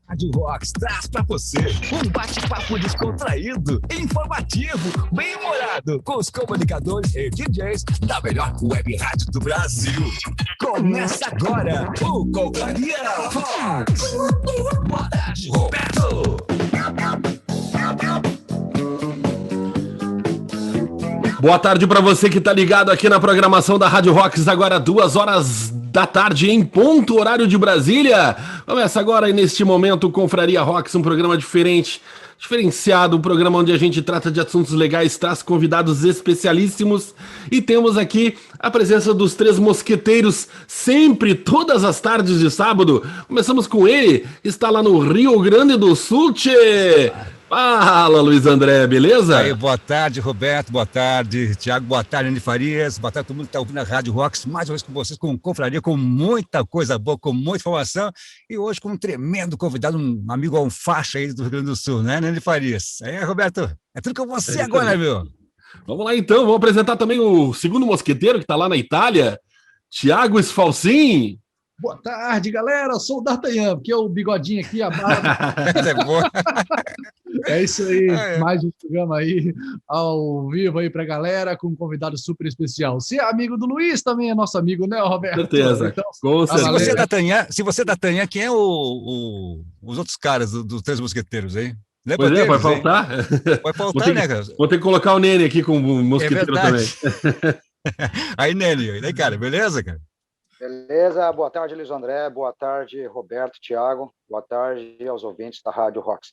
Rádio Rocks traz pra você um bate-papo descontraído, informativo, bem-humorado, com os comunicadores e DJs da melhor web rádio do Brasil. Começa agora o Confraria Rocks. Boa tarde, Roberto. Boa tarde para você que tá ligado aqui na programação da Rádio Rocks, agora 2 horas da tarde em ponto, horário de Brasília. Começa agora e neste momento o Confraria Rocks, um programa diferenciado, um programa onde a gente trata de assuntos legais, traz convidados especialíssimos e temos aqui a presença dos três mosqueteiros, sempre, todas as tardes de sábado. Começamos com ele, que está lá no Rio Grande do Sul, tchê! Fala, Luiz André, beleza? Aí, boa tarde, Roberto, boa tarde, Thiago, boa tarde, Anny Farias, boa tarde a todo mundo que está ouvindo a Rádio Rocks, mais uma vez com vocês, com Confraria, com muita coisa boa, com muita informação, e hoje com um tremendo convidado, um amigo on faixa aí do Rio Grande do Sul, né, Anny Farias? Aí, Roberto, é tudo com você agora, meu. Vamos lá então, vamos apresentar também o segundo mosqueteiro que está lá na Itália, Thiago Sfalzin. Boa tarde, galera. Eu sou o D'Artagnan, porque o bigodinho aqui, a barba. Essa é boa. É isso aí, mais um programa aí ao vivo aí pra galera, com um convidado super especial. Se é amigo do Luiz, também é nosso amigo, né, Roberto? Certeza, então, com certeza. Se você é D'Artagnan, quem é os outros caras dos Três Mosqueteiros aí? Pois é, vai faltar? Vai faltar, né, cara? Vou ter que colocar o Nene aqui como mosqueteiro também. Aí, Nene, aí, cara, beleza, cara? Beleza, boa tarde, Luiz André, boa tarde, Roberto, Thiago, boa tarde aos ouvintes da Rádio Rocks.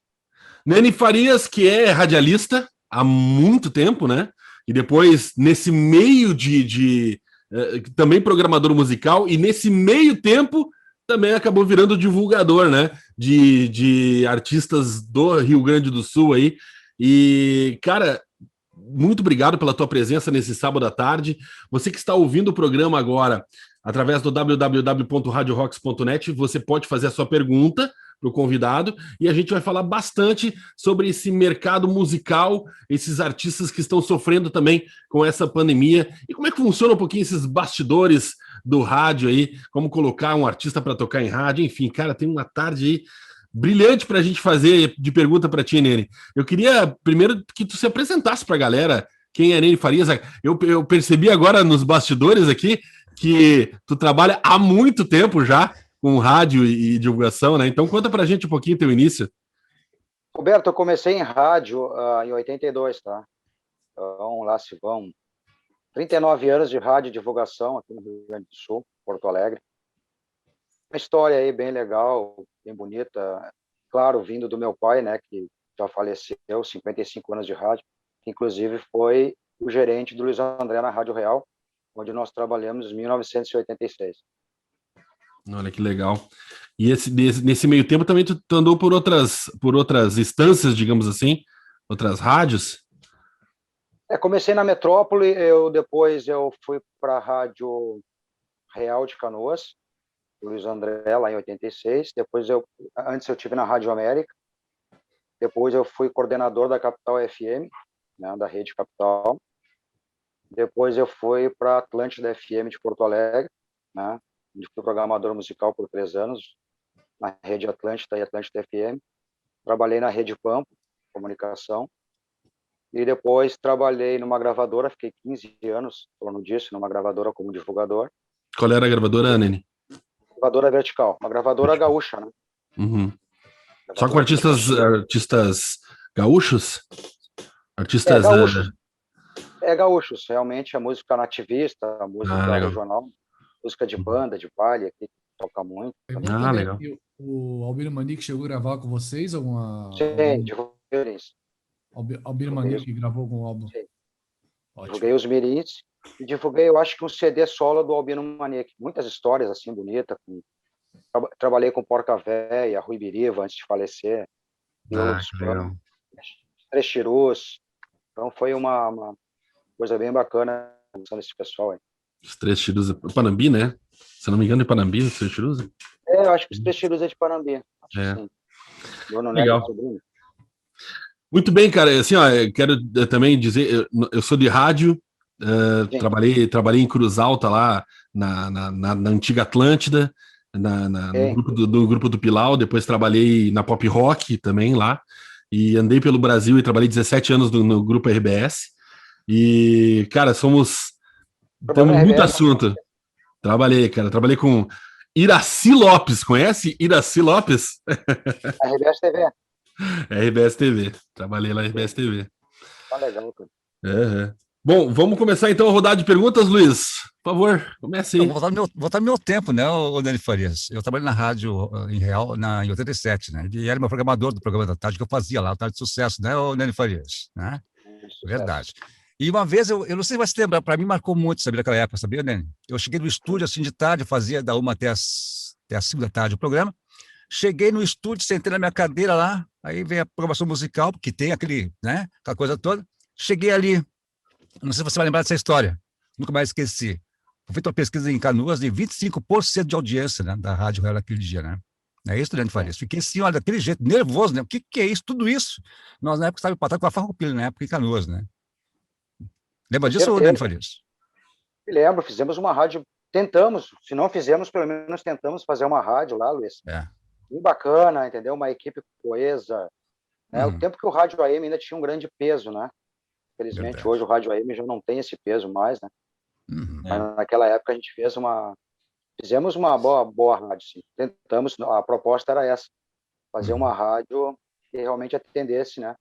Nene Farias, que é radialista há muito tempo, né? E depois, nesse meio também programador musical, e nesse meio tempo também acabou virando divulgador, né? De artistas do Rio Grande do Sul aí. E, cara, muito obrigado pela tua presença nesse sábado à tarde. Você que está ouvindo o programa agora, através do www.radiorocks.net, você pode fazer a sua pergunta para o convidado e a gente vai falar bastante sobre esse mercado musical, esses artistas que estão sofrendo também com essa pandemia e como é que funciona um pouquinho esses bastidores do rádio aí, como colocar um artista para tocar em rádio, enfim, cara, tem uma tarde aí brilhante para a gente fazer de pergunta para ti, Nene. Eu queria primeiro que tu se apresentasse para a galera, quem é Nene Farias. Eu percebi agora nos bastidores aqui que tu trabalha há muito tempo já com rádio e divulgação, né? Então conta pra gente um pouquinho teu início. Roberto, eu comecei em rádio em 82, tá? Então lá se vão 39 anos de rádio e divulgação aqui no Rio Grande do Sul, Porto Alegre. Uma história aí bem legal, bem bonita, claro, vindo do meu pai, né, que já faleceu, 55 anos de rádio, que inclusive foi o gerente do Luiz André na Rádio Real, onde nós trabalhamos em 1986. Olha que legal. E nesse meio tempo também tu andou por outras instâncias, digamos assim, outras rádios? Comecei na Metrópole, depois eu fui para a Rádio Real de Canoas, do Luiz André, lá em 86. Antes eu tive na Rádio América. Depois eu fui coordenador da Capital FM, né, da Rede Capital. Depois eu fui para a Atlântida FM de Porto Alegre, né, onde fui programador musical por 3 anos, na Rede Atlântida e Atlântida FM. Trabalhei na Rede Pampo, comunicação. E depois trabalhei numa gravadora, fiquei 15 anos, em torno disso, numa gravadora como divulgador. Qual era a gravadora, Nene? Gravadora Vertical, uma gravadora gaúcha, né? Uhum. Só com artistas gaúchos? Artistas... gaúchos. Gaúchos, realmente, a música nativista, a música regional, música de banda, de baile, aqui toca muito. Legal. O Albino Manique chegou a gravar com vocês alguma... Sim, divulguei isso. Albino Manique gravou algum álbum? Sim. Divulguei os mirins e divulguei, eu acho que um CD solo do Albino Manique. Muitas histórias, assim, bonitas. Trabalhei com Porca Véia, Rui Biriva, antes de falecer. Três Chirus. Então foi uma coisa bem bacana desse pessoal aí. Os Três Chirus, Panambi, né? Se não me engano, é Panambi, os Três Chirus? Eu acho que os Três Chirus é de Panambi. Legal. Muito bem, cara. Assim, ó, eu quero também dizer, eu sou de rádio, trabalhei em Cruz Alta lá na antiga Atlântida, no grupo do grupo do Pilau, depois trabalhei na Pop Rock também lá, e andei pelo Brasil e trabalhei 17 anos no grupo RBS. E, cara, temos muito assunto. Trabalhei com Iracy Lopes, conhece Iracy Lopes? RBS TV. RBS TV, trabalhei lá na RBS TV. Tá legal, cara. Uhum. Bom, vamos começar então a rodar de perguntas, Luiz. Por favor, comece aí. Vou voltar no meu tempo, né, o Dani Farias? Eu trabalhei na rádio em Real em 87, né? Ele era meu programador do programa da tarde que eu fazia lá, o Tarde de Sucesso, né, o Dani Farias? Né? Verdade. E uma vez, eu não sei se vai se lembrar, para mim marcou muito, sabia, naquela época, sabia, Dani? Eu cheguei no estúdio assim de tarde, fazia da 1 até as 5 da tarde o programa. Cheguei no estúdio, sentei na minha cadeira lá, aí vem a programação musical, porque tem aquele, né, aquela coisa toda. Cheguei ali, não sei se você vai lembrar dessa história, nunca mais esqueci. Foi feita uma pesquisa em Canoas de 25% de audiência, né, da Rádio Real naquele dia, né? É isso, Dani Farias. Fiquei assim, olha, daquele jeito, nervoso, né? O que é isso? Tudo isso? Nós, na época, estávamos empatados com a Farroupilha, na época, em Canoas, né? Lembra disso, ou Dani Farias? Me lembro, fizemos uma rádio, tentamos, se não fizemos, pelo menos tentamos fazer uma rádio lá, Luiz. Bem bacana, entendeu? Uma equipe coesa. Né? O tempo que o rádio AM ainda tinha um grande peso, né? Infelizmente, hoje o rádio AM já não tem esse peso mais, né? Mas naquela época a gente fizemos uma boa rádio, sim. Tentamos, a proposta era essa, fazer uma rádio que realmente atendesse, né?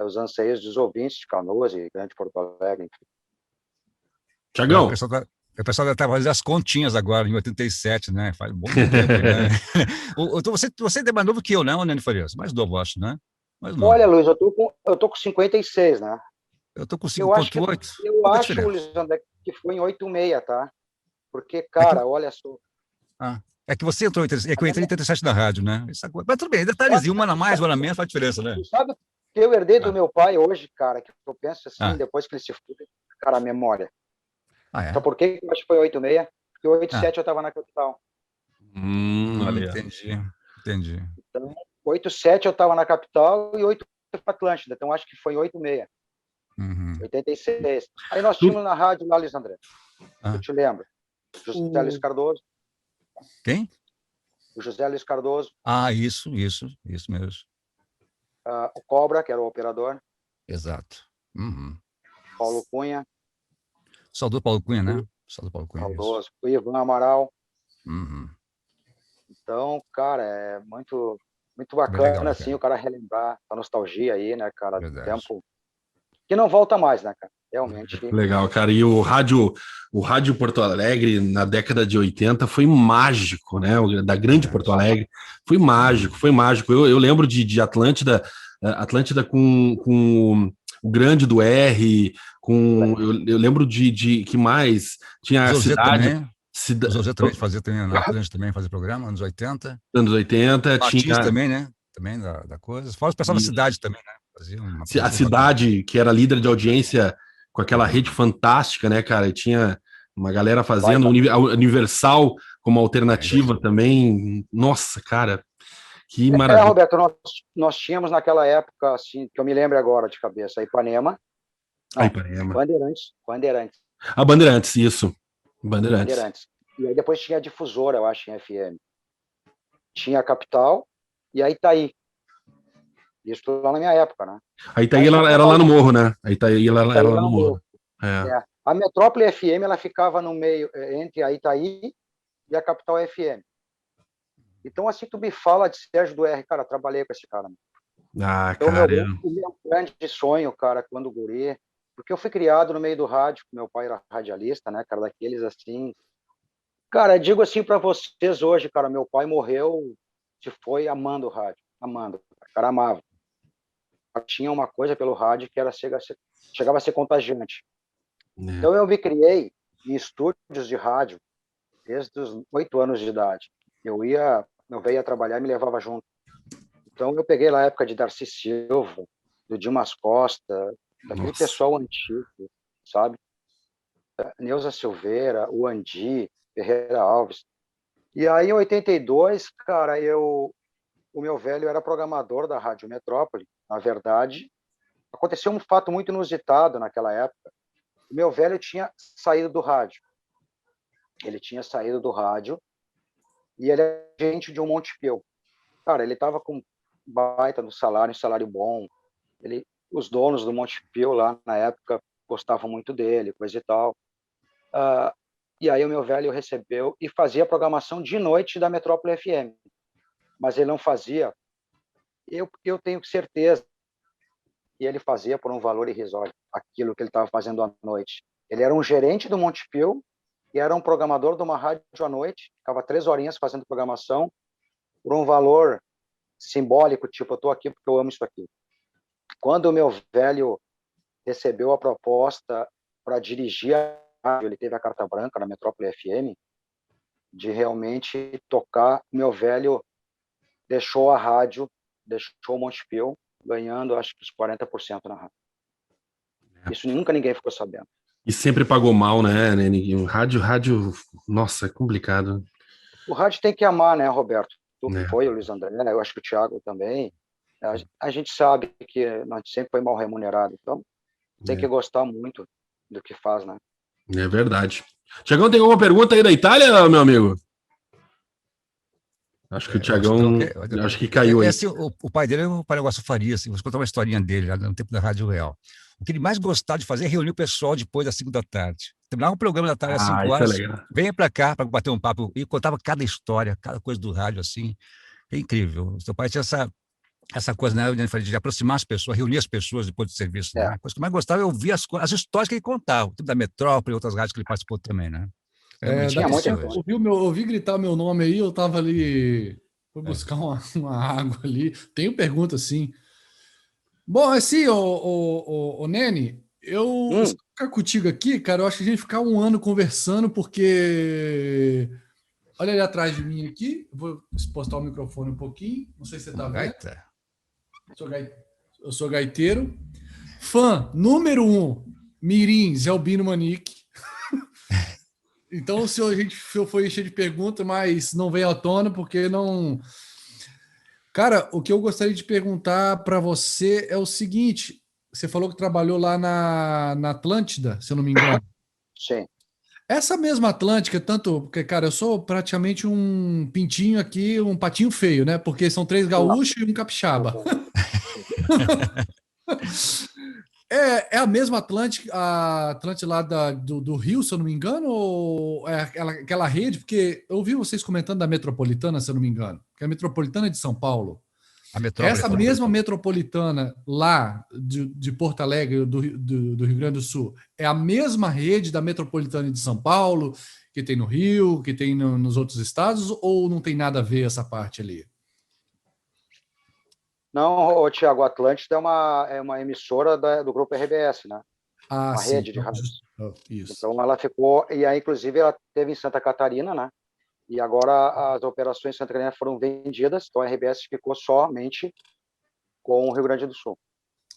Os anseios dos ouvintes de Canoas e Grande Porto Alegre, enfim. Tiagão. O pessoal estava fazendo as continhas agora, em 87, né? Faz um bom tempo, né? Você é mais novo que eu, né, Nani Farias? Mais novo, acho, né? Olha, Luiz, eu tô com 56, né? Eu tô com 5,8. Eu acho, Luiz André, que foi em 86, tá? Porque, cara, olha só. É que você entrou, que eu entrei em 87 na rádio, né? Mas tudo bem, detalhezinho, uma a mais, uma a menos, faz diferença, né? Sabe que eu herdei do meu pai hoje, cara, que eu penso assim, depois que ele se foi, cara, a memória. Então, por que eu acho que foi 86? Porque 87 eu estava na capital. Entendi. Então, 87 eu estava na capital e 8 foi para Atlântida. Então, acho que foi 86. 86. Aí nós tínhamos na rádio lá, Luiz André. Eu te lembro. José Luiz Cardoso. Quem? O José Luiz Cardoso. Isso mesmo. O Cobra, que era o operador. Exato. Paulo Cunha. Saudoso Paulo Cunha, né? Saudoso. O Ivan Amaral. Então, cara, é muito bacana, legal, assim, o cara relembrar a nostalgia aí, né, cara, do tempo que não volta mais, né, cara, realmente. Legal, cara, e o rádio Porto Alegre, na década de 80, foi mágico, né, da grande Porto Alegre, foi mágico. Eu lembro de Atlântida com o grande do R, eu lembro de que mais, tinha a Cidade... Também. O José também fazia na Atlântida, também fazia programa, anos 80. Anos 80, Martins tinha... também, né? Também da coisa. Fora o pessoal da Cidade também, né? Fazia a Cidade, que era líder de audiência com aquela rede fantástica, né, cara? E tinha uma galera fazendo a Universal como alternativa também. Nossa, cara, que maravilha. Roberto, nós tínhamos naquela época, assim, que eu me lembro agora de cabeça, Ipanema. Ipanema. Bandeirantes. Bandeirantes, isso. Bandeirantes. E aí depois tinha a difusora, eu acho, em FM. Tinha a Capital e a Itaí. Isso lá na minha época, né? A Itaí era lá no Morro, né? A Itaí era lá no Morro. A Metrópole FM, ela ficava no meio, entre a Itaí e a Capital FM. Então, assim, tu me fala de Sérgio do R, cara, trabalhei com esse cara. Então, cara. O meu grande sonho, cara, quando guri, porque eu fui criado no meio do rádio, meu pai era radialista, né, cara, daqueles assim. Cara, digo assim para vocês hoje, cara, meu pai morreu, se foi amando o rádio, amando, o cara amava. Tinha uma coisa pelo rádio que chegava a ser contagiante. Então eu me criei em estúdios de rádio desde os 8 anos de idade. Meu velho ia trabalhar e me levava junto. Então eu peguei lá a época de Darcy Silva, do Dimas Costa, daquele pessoal antigo, sabe? Neuza Silveira, o Andi, Ferreira Alves. E aí, em 82, cara, o meu velho era programador da Rádio Metrópole. Na verdade, aconteceu um fato muito inusitado naquela época. O meu velho tinha saído do rádio. Ele tinha saído do rádio e ele é agente de um Montepio. Cara, ele estava com baita no salário, um salário bom. Os donos do Montepio lá na época gostavam muito dele, coisa e tal. E aí o meu velho recebeu e fazia programação de noite da Metrópole FM. Mas ele não fazia, eu tenho certeza que ele fazia por um valor irrisório, aquilo que ele estava fazendo à noite. Ele era um gerente do Montepio e era um programador de uma rádio à noite, ficava 3 horinhas fazendo programação por um valor simbólico, tipo, eu estou aqui porque eu amo isso aqui. Quando o meu velho recebeu a proposta para dirigir a rádio, ele teve a carta branca na Metrópole FM, de realmente tocar, meu velho deixou a rádio, deixou o Montepio, ganhando, acho que os 40% na rádio. Isso nunca ninguém ficou sabendo. E sempre pagou mal, né? Rádio, nossa, é complicado. O rádio tem que amar, né, Roberto? Tu É. foi, o Luiz André, eu acho que o Thiago também. A gente sabe que a gente sempre foi mal remunerado, então tem que gostar muito do que faz, né? É verdade. Tiagão, tem alguma pergunta aí da Itália, meu amigo? Acho que o Tiagão, acho que caiu aí. Assim, o pai dele é o pai Negócio Faria, assim, vou contar uma historinha dele, lá no tempo da Rádio Real. O que ele mais gostava de fazer é reunir o pessoal depois das 5 da tarde. Terminava um programa da tarde às 5 horas, isso é legal. venha para cá para bater um papo, e contava cada história, cada coisa do rádio, assim. É incrível. O seu pai tinha essa coisa, né, de aproximar as pessoas, reunir as pessoas depois do serviço. Né? A coisa que eu mais gostava é ouvir as histórias que ele contava, tipo da Metrópole e outras rádios que ele participou também, né? Eu ouvi gritar meu nome aí, eu tava ali, fui buscar uma água ali. Tenho pergunta, sim. Bom, assim, ô Nene, eu ficar contigo aqui, cara, eu acho que a gente ficar um ano conversando, porque olha ali atrás de mim aqui, eu vou expostar o microfone um pouquinho, não sei se você tá vendo. Eu sou gaiteiro. Fã número 1, Mirim, Zé Albino Manique. Então, se a gente foi encher de perguntas, mas não veio à tona, porque não... Cara, o que eu gostaria de perguntar para você é o seguinte, você falou que trabalhou lá na Atlântida, se eu não me engano. Sim. Essa mesma Atlântica, tanto... Porque, cara, eu sou praticamente um pintinho aqui, um patinho feio, né? Porque são 3 gaúchos e um capixaba. É a mesma Atlântida, a Atlântida lá do Rio, se eu não me engano, ou é aquela rede? Porque eu ouvi vocês comentando da Metropolitana, se eu não me engano, que a Metropolitana é de São Paulo. Essa mesma Metropolitana lá de Porto Alegre, do Rio Grande do Sul, é a mesma rede da Metropolitana de São Paulo, que tem no Rio, que tem nos outros estados, ou não tem nada a ver essa parte ali? Não, Tiago, Atlântida é uma emissora do grupo RBS, né? Uma rede de rádios. Isso. Então ela ficou, e aí inclusive ela teve em Santa Catarina, né? E agora as operações em Santa Catarina foram vendidas, então a RBS ficou somente com o Rio Grande do Sul.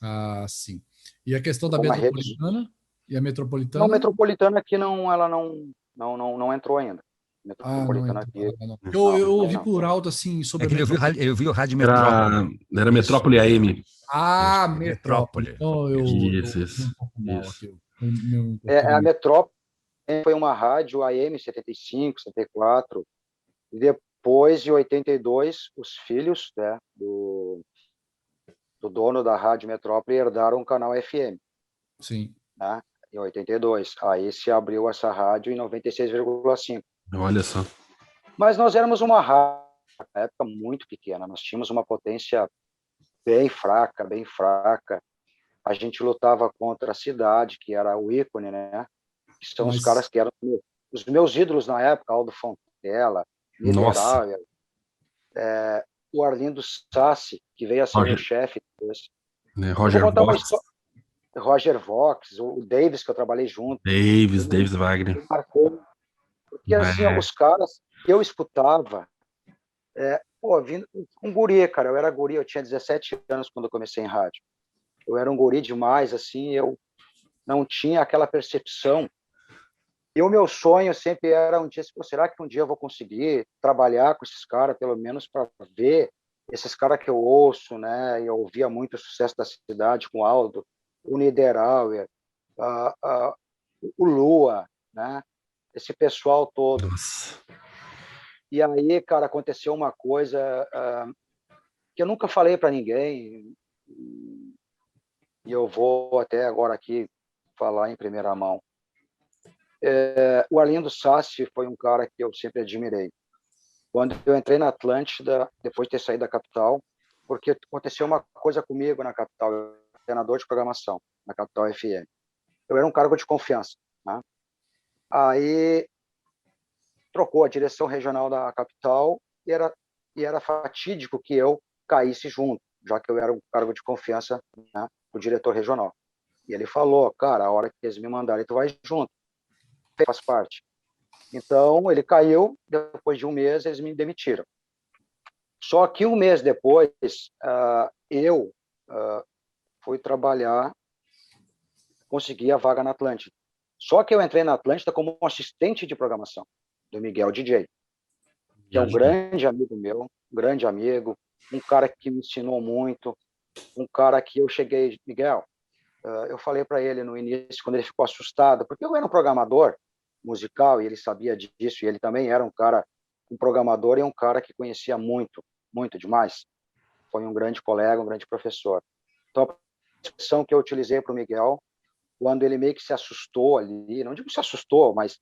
Ah, sim. E a questão da Metropolitana? E a Metropolitana? Não, a Metropolitana aqui ela não entrou ainda. Metropolitana aqui. Eu ouvi por alto, assim, sobre eu vi o Rádio Metrópole. Era Metrópole AM. Ah, Metrópole. Então Isso. A Metrópole foi uma rádio AM 75, 74, e depois de 82, os filhos, né, do dono da Rádio Metrópole herdaram um canal FM. Sim. Né, em 82. Aí se abriu essa rádio em 96,5. Olha só. Mas nós éramos uma rádio, na época, muito pequena. Nós tínhamos uma potência bem fraca, bem fraca. A gente lutava contra a cidade, que era o ícone, né? Que são os caras que eram os meus ídolos na época, Aldo Fontella, Mineral, o Arlindo Sassi, que veio a ser o chefe depois. Roger Vox, o Davis, que eu trabalhei junto. Davis Wagner. Marcou. Porque assim, os caras que eu escutava, vindo um guri, cara, eu era guri, eu tinha 17 anos quando eu comecei em rádio. Eu era um guri demais, assim, eu não tinha aquela percepção. E o meu sonho sempre era um dia, será que um dia eu vou conseguir trabalhar com esses caras, pelo menos para ver esses caras que eu ouço, né? Eu ouvia muito o sucesso da cidade com o Aldo, o Niederauer, o Lua, né? Esse pessoal todo. Nossa. E aí, cara, aconteceu uma coisa que eu nunca falei para ninguém, e eu vou até agora aqui falar em primeira mão. O Arlindo Sassi foi um cara que eu sempre admirei. Quando eu entrei na Atlântida, depois de ter saído da Capital, porque aconteceu uma coisa comigo na Capital, eu era treinador de programação, na Capital FM. Eu era um cargo de confiança, né? Aí trocou a direção regional da Capital e era fatídico que eu caísse junto, já que eu era um cargo de confiança, né, do diretor regional. E ele falou, cara, a hora que eles me mandarem, tu vai junto, faz parte. Então, ele caiu, depois de um mês, eles me demitiram. Só que um mês depois, eu fui trabalhar, consegui a vaga na Atlântida. Só que eu entrei na Atlântida como um assistente de programação do Miguel DJ, que é um grande amigo meu, um grande amigo, um cara que me ensinou muito, um cara que eu cheguei, Miguel, eu falei para ele no início, quando ele ficou assustado, porque eu era um programador musical e ele sabia disso, e ele também era um cara, um programador e um cara que conhecia muito, muito demais. Foi um grande colega, um grande professor. Então, a expressão que eu utilizei para o Miguel, quando ele meio que se assustou ali, não digo que se assustou, mas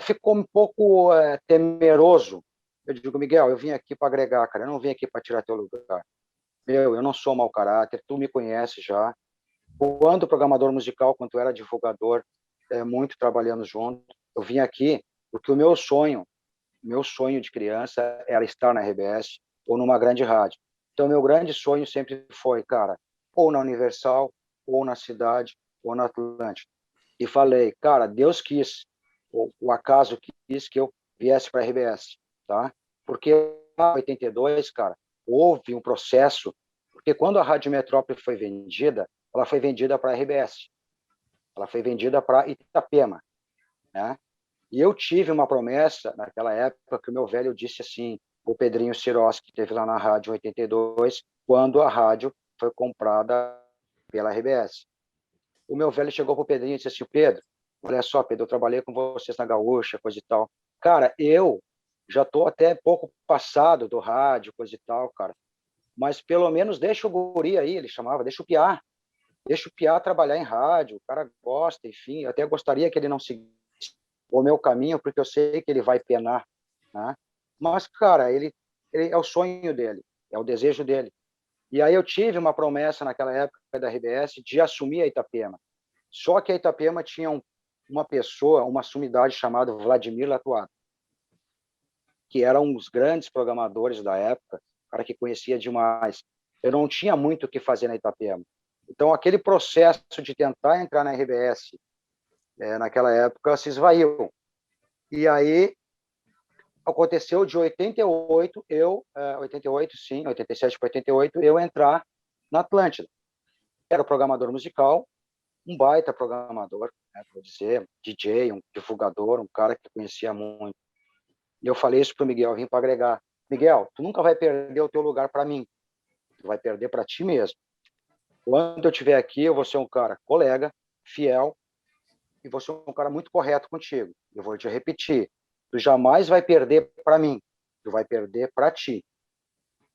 ficou um pouco temeroso. Eu digo, Miguel, eu vim aqui para agregar, cara, eu não vim aqui para tirar teu lugar. Eu não sou mau caráter, tu me conheces já. Quando programador musical, quando eu era divulgador, muito trabalhando junto, eu vim aqui porque o meu sonho de criança era estar na RBS ou numa grande rádio. Então, meu grande sonho sempre foi, cara, ou na Universal, ou na Cidade, ou na Atlântida. E falei, cara, Deus quis, ou o acaso quis que eu viesse para a RBS, tá? Porque em 82, cara, houve um processo, porque quando a Rádio Metrópole foi vendida, ela foi vendida para a RBS. Ela foi vendida para Itapema, né? E eu tive uma promessa naquela época que o meu velho disse assim, o Pedrinho Cirós, que teve lá na rádio em 82, quando a rádio foi comprada pela RBS. O meu velho chegou para o Pedrinho e disse assim, Pedro, olha só, Pedro, eu trabalhei com vocês na Gaúcha, coisa e tal. Cara, eu já estou até pouco passado do rádio, coisa e tal, cara. Mas pelo menos deixa o guri aí, ele chamava, deixa o Piá trabalhar em rádio, o cara gosta, enfim, eu até gostaria que ele não seguisse o meu caminho, porque eu sei que ele vai penar, né? Mas, cara, ele é o sonho dele, é o desejo dele. E aí eu tive uma promessa naquela época da RBS de assumir a Itapema. Só que a Itapema tinha uma pessoa, uma sumidade chamada Vladimir Latuado, que era um dos grandes programadores da época, cara que conhecia demais. Eu não tinha muito o que fazer na Itapema. Então, aquele processo de tentar entrar na RBS, naquela época, se esvaiu. E aí, aconteceu de 88, 87 para 88, eu entrar na Atlântida. Era programador musical, um baita programador, né, vou dizer, DJ, um divulgador, um cara que conhecia muito. E eu falei isso para o Miguel, eu vim para agregar. Miguel, tu nunca vai perder o teu lugar para mim, tu vai perder para ti mesmo. Quando eu estiver aqui, eu vou ser um cara colega, fiel, e vou ser um cara muito correto contigo. Eu vou te repetir, tu jamais vai perder para mim, tu vai perder para ti.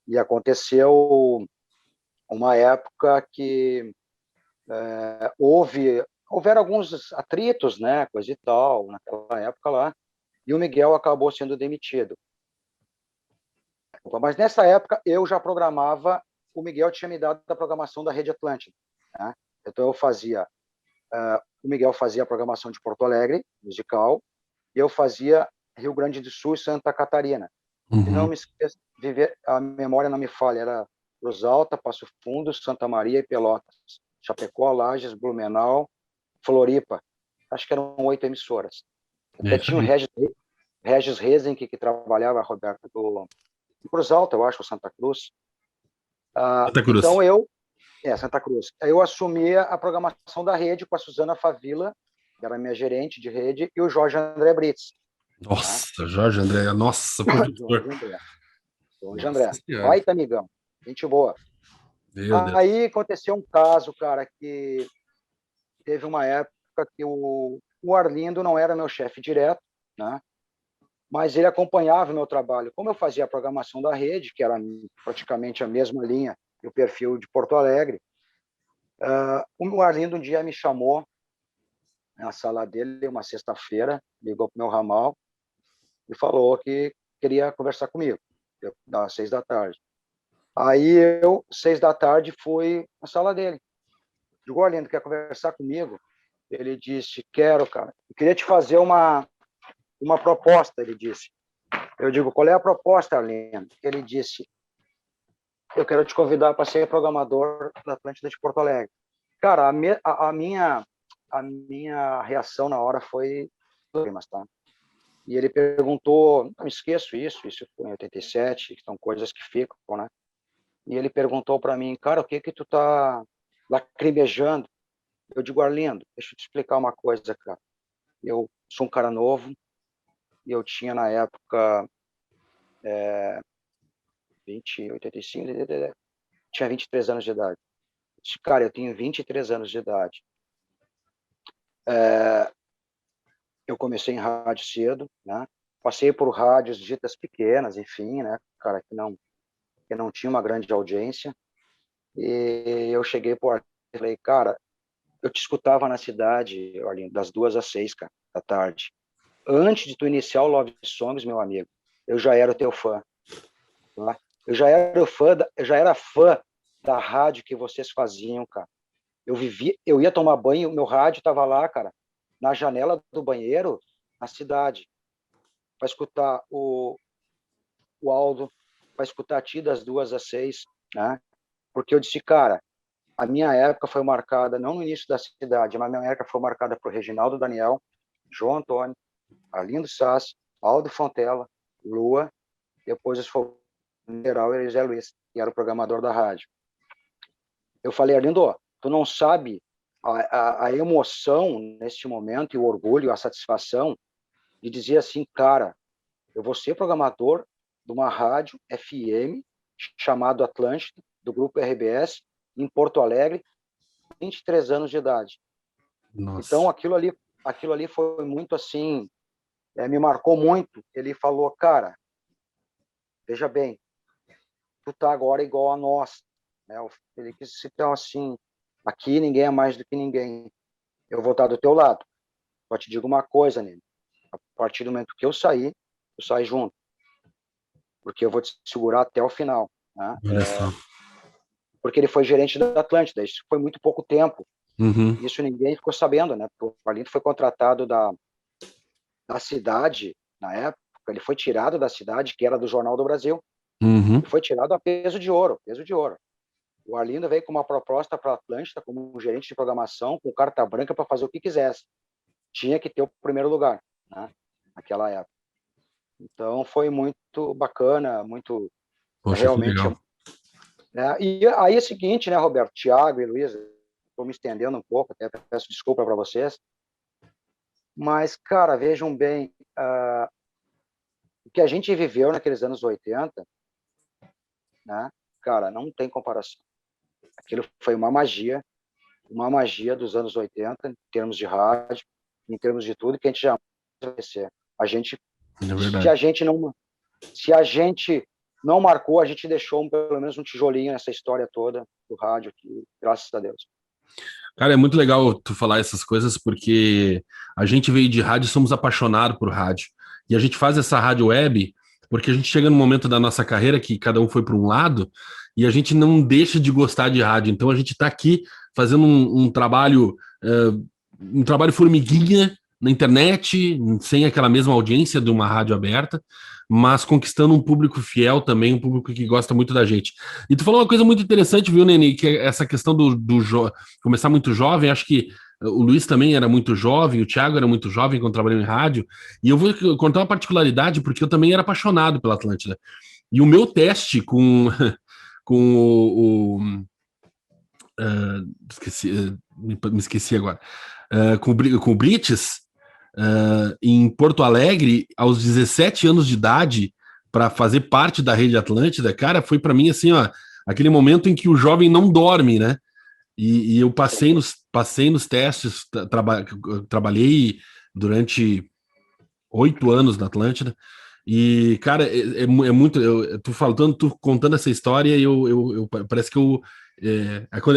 E aconteceu uma época que houveram alguns atritos, né, coisa e tal, naquela época lá, e o Miguel acabou sendo demitido. Mas nessa época eu já programava, o Miguel tinha me dado a programação da Rede Atlântida, né? Então eu fazia, o Miguel fazia a programação de Porto Alegre, musical, e eu fazia Rio Grande do Sul e Santa Catarina. Se não me esqueço, a memória não me falha, era Cruz Alta, Passo Fundo, Santa Maria e Pelotas, Chapecó, Lages, Blumenau, Floripa. Acho que eram 8 emissoras. Até tinha o Regis Rezing, que trabalhava, Roberto, do Cruz Alta, eu acho, Santa Cruz. Santa Cruz. Então Santa Cruz. Eu assumia a programação da rede com a Suzana Favila, que era minha gerente de rede, e o Jorge André Brits. Nossa, tá? Jorge André, nossa, produtor. Jorge André. Baita amigão, gente boa. Aí aconteceu um caso, cara, que teve uma época que o Arlindo não era meu chefe direto, né? mas ele acompanhava o meu trabalho. Como eu fazia a programação da rede, que era praticamente a mesma linha e o perfil de Porto Alegre, o Arlindo um dia me chamou na sala dele, uma sexta-feira, ligou para o meu ramal e falou que queria conversar comigo, às 6 da tarde. Aí eu, 6 da tarde, fui na sala dele. Digo, Arlindo, quer conversar comigo? Ele disse, quero, cara. Eu queria te fazer uma proposta, ele disse. Eu digo, qual é a proposta, Arlindo? Ele disse, eu quero te convidar para ser programador da Atlântida de Porto Alegre. Cara, a minha reação na hora foi lágrimas, tá? E ele perguntou, não esqueço isso foi em 87, são coisas que ficam, né? E ele perguntou para mim, cara, o que tu tá lacrimejando? Eu digo, Arlindo, deixa eu te explicar uma coisa, cara. Eu sou um cara novo e eu tinha na época 85, tinha 23 anos de idade. Eu disse, cara, eu tenho 23 anos de idade. Eu comecei em rádio cedo, né? Passei por rádios ditas pequenas, enfim, né? Cara, que não tinha uma grande audiência. E eu cheguei por Arlindo e falei, cara, eu te escutava na cidade, Arlindo, das 2 às 6, cara, da tarde. Antes de tu iniciar o Love Songs, meu amigo, eu já era teu fã. Tá? Eu já era fã da rádio que vocês faziam, cara. Eu ia tomar banho, meu rádio tava lá, cara, na janela do banheiro, na cidade, para escutar o Aldo, para escutar a ti das 2 às 6, né? Porque eu disse, cara, a minha época foi marcada, não no início da cidade, mas a minha época foi marcada por Reginaldo Daniel, João Antônio, Arlindo Sassi, Aldo Fontela, Lua, depois o general José Luiz, que era o programador da rádio. Eu falei, Arlindo, tu não sabe a emoção neste momento, e o orgulho, a satisfação de dizer assim, cara, eu vou ser programador de uma rádio FM chamado Atlântida, do grupo RBS, em Porto Alegre, 23 anos de idade. Nossa. Então, aquilo ali foi muito assim, me marcou muito. Ele falou, cara, veja bem, tu tá agora igual a nós. Né? Ele quis citar assim, aqui ninguém é mais do que ninguém. Eu vou estar do teu lado. Só te digo uma coisa, Nene. A partir do momento que eu saí junto. Porque eu vou te segurar até o final. Né? Olha só. Porque ele foi gerente da Atlântida. Isso foi muito pouco tempo. Uhum. Isso ninguém ficou sabendo, né? O Arlindo foi contratado da cidade, na época. Ele foi tirado da cidade, que era do Jornal do Brasil. Uhum. E foi tirado a peso de ouro. O Arlindo veio com uma proposta para a Atlântida como um gerente de programação, com carta branca para fazer o que quisesse. Tinha que ter o primeiro lugar, né? Naquela época. Então, foi muito bacana, muito... Poxa, realmente... que legal. E aí é o seguinte, né, Roberto, Thiago e Luiz, estou me estendendo um pouco, até peço desculpa para vocês, mas, cara, vejam bem, o que a gente viveu naqueles anos 80, né, cara, não tem comparação. Aquilo foi uma magia dos anos 80, em termos de rádio, em termos de tudo, que a gente jamais vai esquecer. Se a gente não marcou, a gente deixou pelo menos um tijolinho nessa história toda do rádio aqui, graças a Deus. Cara, é muito legal tu falar essas coisas, porque a gente veio de rádio e somos apaixonados por rádio. E a gente faz essa rádio web porque a gente chega no momento da nossa carreira que cada um foi para um lado e a gente não deixa de gostar de rádio. Então a gente está aqui fazendo um trabalho formiguinha na internet, sem aquela mesma audiência de uma rádio aberta, mas conquistando um público fiel também, um público que gosta muito da gente. E tu falou uma coisa muito interessante, viu, Nene, que é essa questão começar muito jovem. Acho que o Luiz também era muito jovem, o Thiago era muito jovem quando trabalhou em rádio, e eu vou contar uma particularidade, porque eu também era apaixonado pela Atlântida. E o meu teste me esqueci agora, com o Brites, em Porto Alegre, aos 17 anos de idade, para fazer parte da Rede Atlântida, cara, foi para mim assim, ó, aquele momento em que o jovem não dorme, né? E eu passei nos testes, trabalhei durante 8 anos na Atlântida, E, cara, é muito. Tu contando essa história, parece que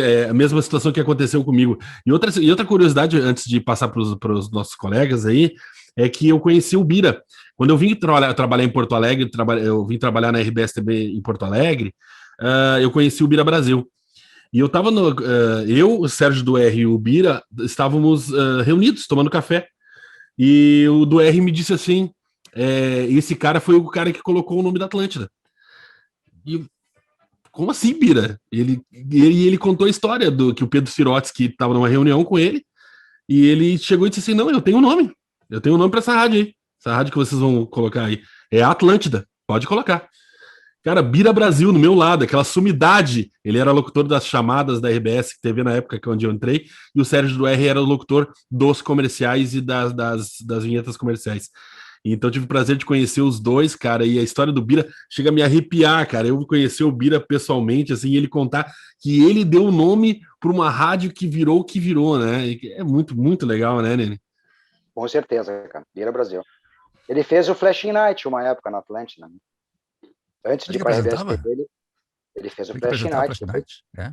é a mesma situação que aconteceu comigo. E outra curiosidade, antes de passar para os nossos colegas aí, é que eu conheci o Bira. Quando eu vim trabalhar em Porto Alegre, eu vim trabalhar na RBS TV em Porto Alegre, eu conheci o Bira Brasil. E eu tava eu, o Sérgio do R e o Bira estávamos reunidos tomando café. E o do R me disse assim: esse cara foi o cara que colocou o nome da Atlântida. E como assim, Bira? Ele contou a história do que o Pedro Sirotsky estava numa reunião com ele, e ele chegou e disse assim: não, eu tenho um nome. Eu tenho um nome para essa rádio aí. Essa rádio que vocês vão colocar aí. É a Atlântida. Pode colocar. Cara, Bira Brasil, no meu lado, aquela sumidade. Ele era locutor das chamadas da RBS TV na época onde eu entrei, e o Sérgio do R era o locutor dos comerciais e das vinhetas comerciais. Então tive o prazer de conhecer os dois, cara, e a história do Bira chega a me arrepiar, cara. Eu conheci o Bira pessoalmente, assim, e ele contar que ele deu o nome para uma rádio que virou o que virou, né? E é muito, muito legal, né, Nene? Com certeza, cara. Bira Brasil. Ele fez o Flashing Night uma época na Atlântida, né? Antes de ir para a RBS TV, ele fez o Flashing Night. É?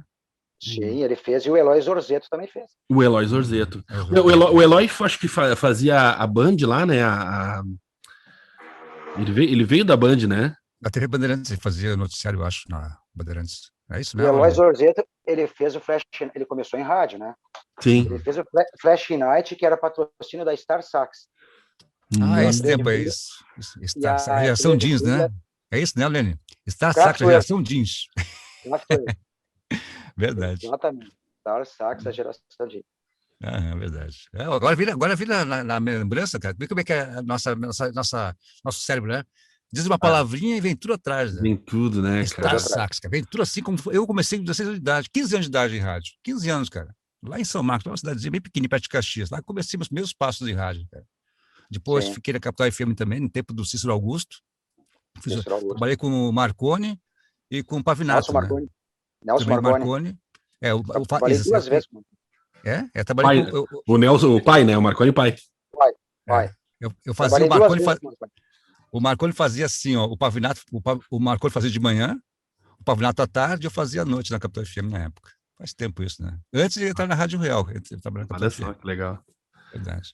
Sim, ele fez, e o Eloy Zorzeto também fez. O Eloy Zorzeto. O Eloy acho que fazia a Band lá, né? Ele veio da Band, né? Na TV Bandeirantes, ele fazia noticiário, eu acho, na Bandeirantes. É isso E mesmo? o Eloy Zorzeto, ele fez o Flash, ele começou em rádio, né? Sim. Ele fez o Flash Night, que era patrocínio da Star Sax. Esse tempo é isso. Star Sax, geração jeans, né? É isso, né, Lene? Star Sax, geração jeans. Verdade. Exatamente. Star Sax, a geração jeans. É verdade. Agora vira na lembrança, cara. Vê como é que é nosso cérebro, né? Diz uma palavrinha e vem tudo atrás, né? Vem tudo, né, cara? Star Sax, cara. Vem tudo assim como eu comecei com 16 anos de idade, 15 anos de idade em rádio. 15 anos, cara. Lá em São Marcos, uma cidadezinha bem pequenininha, perto de Caxias. Lá comecei meus primeiros passos em rádio, cara. Depois fiquei na Capital FM também, no tempo do Cícero Augusto. Trabalhei com o Marconi e com o Pavinato. Nelson Marconi. Trabalhei duas vezes. Trabalhei com o Nelson, o pai, né? O Marconi pai. Pai. Eu fazia o Marconi fazia assim, ó, o Pavinato, o Marconi fazia de manhã, o Pavinato à tarde, eu fazia à noite na Capital FM na época. Faz tempo isso, né? Antes de entrar na Rádio Real. Olha só, que legal. Verdade.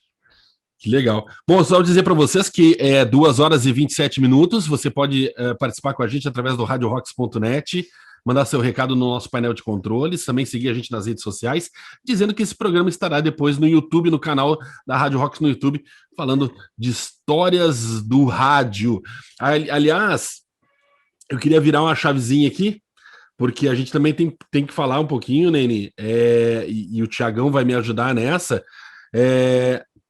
Que legal. Bom, só dizer para vocês que é 2 horas e 27 minutos. Você pode participar com a gente através do radiorocks.net, mandar seu recado no nosso painel de controles, também seguir a gente nas redes sociais, dizendo que esse programa estará depois no YouTube, no canal da Rádio Rocks no YouTube, falando de histórias do rádio. Aliás, eu queria virar uma chavezinha aqui, porque a gente também tem que falar um pouquinho, Nene, e o Thiagão vai me ajudar nessa,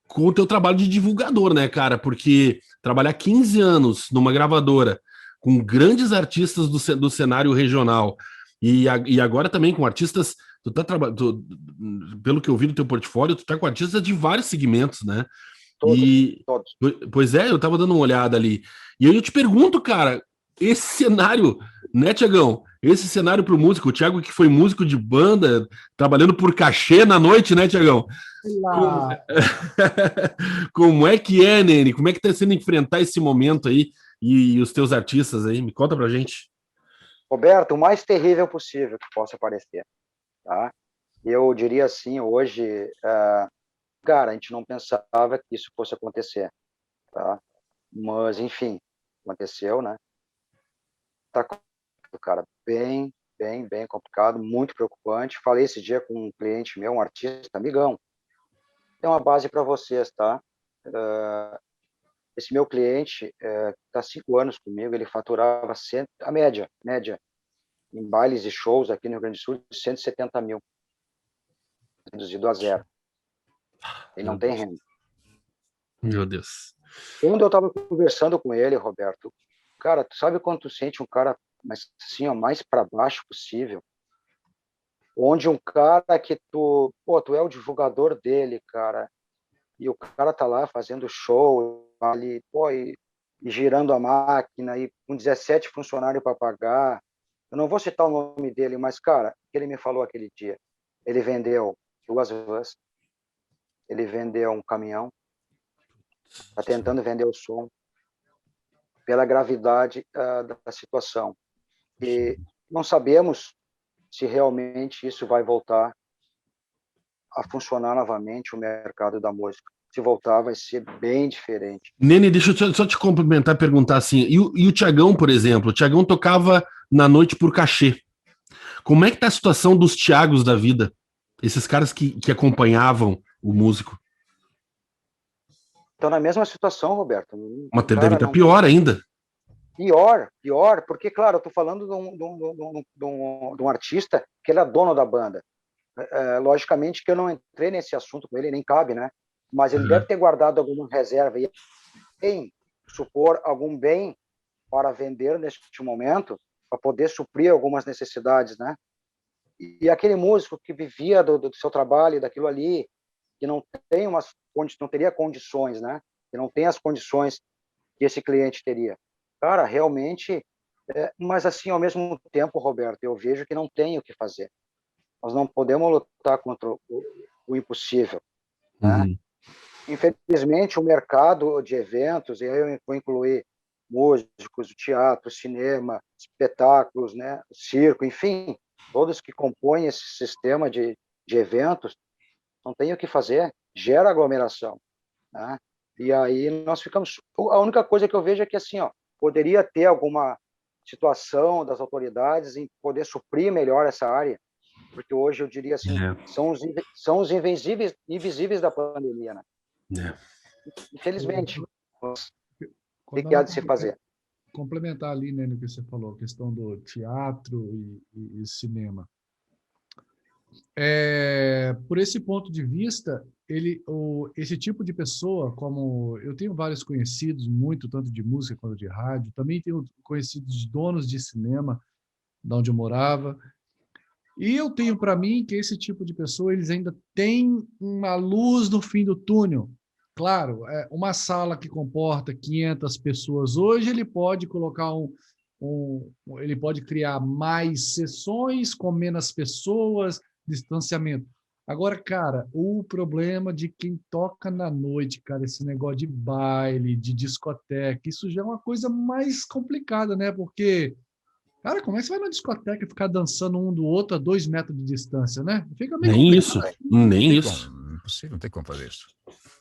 com o teu trabalho de divulgador, né, cara? Porque trabalhar 15 anos numa gravadora com grandes artistas do cenário regional e agora também com artistas, pelo que eu vi no teu portfólio, tu tá com artistas de vários segmentos, né? Todos. Pois é, eu tava dando uma olhada ali. E aí eu te pergunto, cara, esse cenário, né, Tiagão? Esse cenário pro músico, o Thiago que foi músico de banda, trabalhando por cachê na noite, né, Tiagão? Como é que é, Nene? Como é que tá sendo enfrentar esse momento aí e os teus artistas aí? Me conta pra gente. Roberto, o mais terrível possível que possa parecer, tá? Eu diria assim, hoje, cara, a gente não pensava que isso fosse acontecer, tá? Mas, enfim, aconteceu, né? Tá, cara, bem complicado, muito preocupante. Falei esse dia com um cliente meu, um artista, amigão. Tem uma base para vocês, tá? Esse meu cliente está há 5 anos comigo, ele faturava a média, em bailes e shows aqui no Rio Grande do Sul, 170 mil, reduzido a 0. Ele não tem renda. Meu Deus. Quando eu estava conversando com ele, Roberto, cara, tu sabe quando tu sente um cara mas assim, ó, mais para baixo possível, onde um cara que tu é o divulgador dele, cara, e o cara tá lá fazendo show ali, e girando a máquina, e com 17 funcionários para pagar. Eu não vou citar o nome dele, mas, cara, o que ele me falou aquele dia? Ele vendeu 2 vans, ele vendeu um caminhão, tá tentando vender o som. pela gravidade da situação. E não sabemos se realmente isso vai voltar a funcionar novamente, o mercado da música. Se voltar, vai ser bem diferente. Nene, deixa eu só te complementar e perguntar assim, e o Thiagão, por exemplo, o Thiagão tocava na noite por cachê. Como é que tá a situação dos Thiagos da vida? Esses caras que acompanhavam o músico. Estão na mesma situação, Roberto. Mas deve estar pior ainda. Pior, porque, claro, eu estou falando de um artista que ele é dono da banda. Logicamente que eu não entrei nesse assunto com ele, nem cabe, né? Mas ele deve ter guardado alguma reserva e tem, supor, algum bem para vender neste momento, para poder suprir algumas necessidades, né? E aquele músico que vivia do seu trabalho, daquilo ali, que não teria condições, né? Que não tem as condições que esse cliente teria. Cara, realmente, mas assim, ao mesmo tempo, Roberto, eu vejo que não tem o que fazer. Nós não podemos lutar contra o impossível, né? Infelizmente, o mercado de eventos, e aí eu vou incluir músicos, teatro, cinema, espetáculos, né? Circo, enfim, todos que compõem esse sistema de eventos, não tem o que fazer, gera aglomeração, né? E aí nós ficamos... A única coisa que eu vejo é que, assim, poderia ter alguma situação das autoridades em poder suprir melhor essa área, porque hoje eu diria assim, são os invisíveis da pandemia, né? Infelizmente, o que há de se fazer? Complementar ali, né, no que você falou, a questão do teatro e cinema. Por esse ponto de vista, esse tipo de pessoa, como eu tenho vários conhecidos, muito tanto de música quanto de rádio, também tenho conhecidos donos de cinema, da onde eu morava, e eu tenho para mim que esse tipo de pessoa, eles ainda têm uma luz no fim do túnel. Claro, uma sala que comporta 500 pessoas hoje, ele pode colocar ele pode criar mais sessões com menos pessoas, distanciamento. Agora, cara, o problema de quem toca na noite, cara, esse negócio de baile, de discoteca, isso já é uma coisa mais complicada, né? Porque, cara, como é que você vai na discoteca e ficar dançando um do outro a 2 metros de distância, né? Fica meio Nem complicado, isso, nem isso. Impossível, não tem como fazer isso.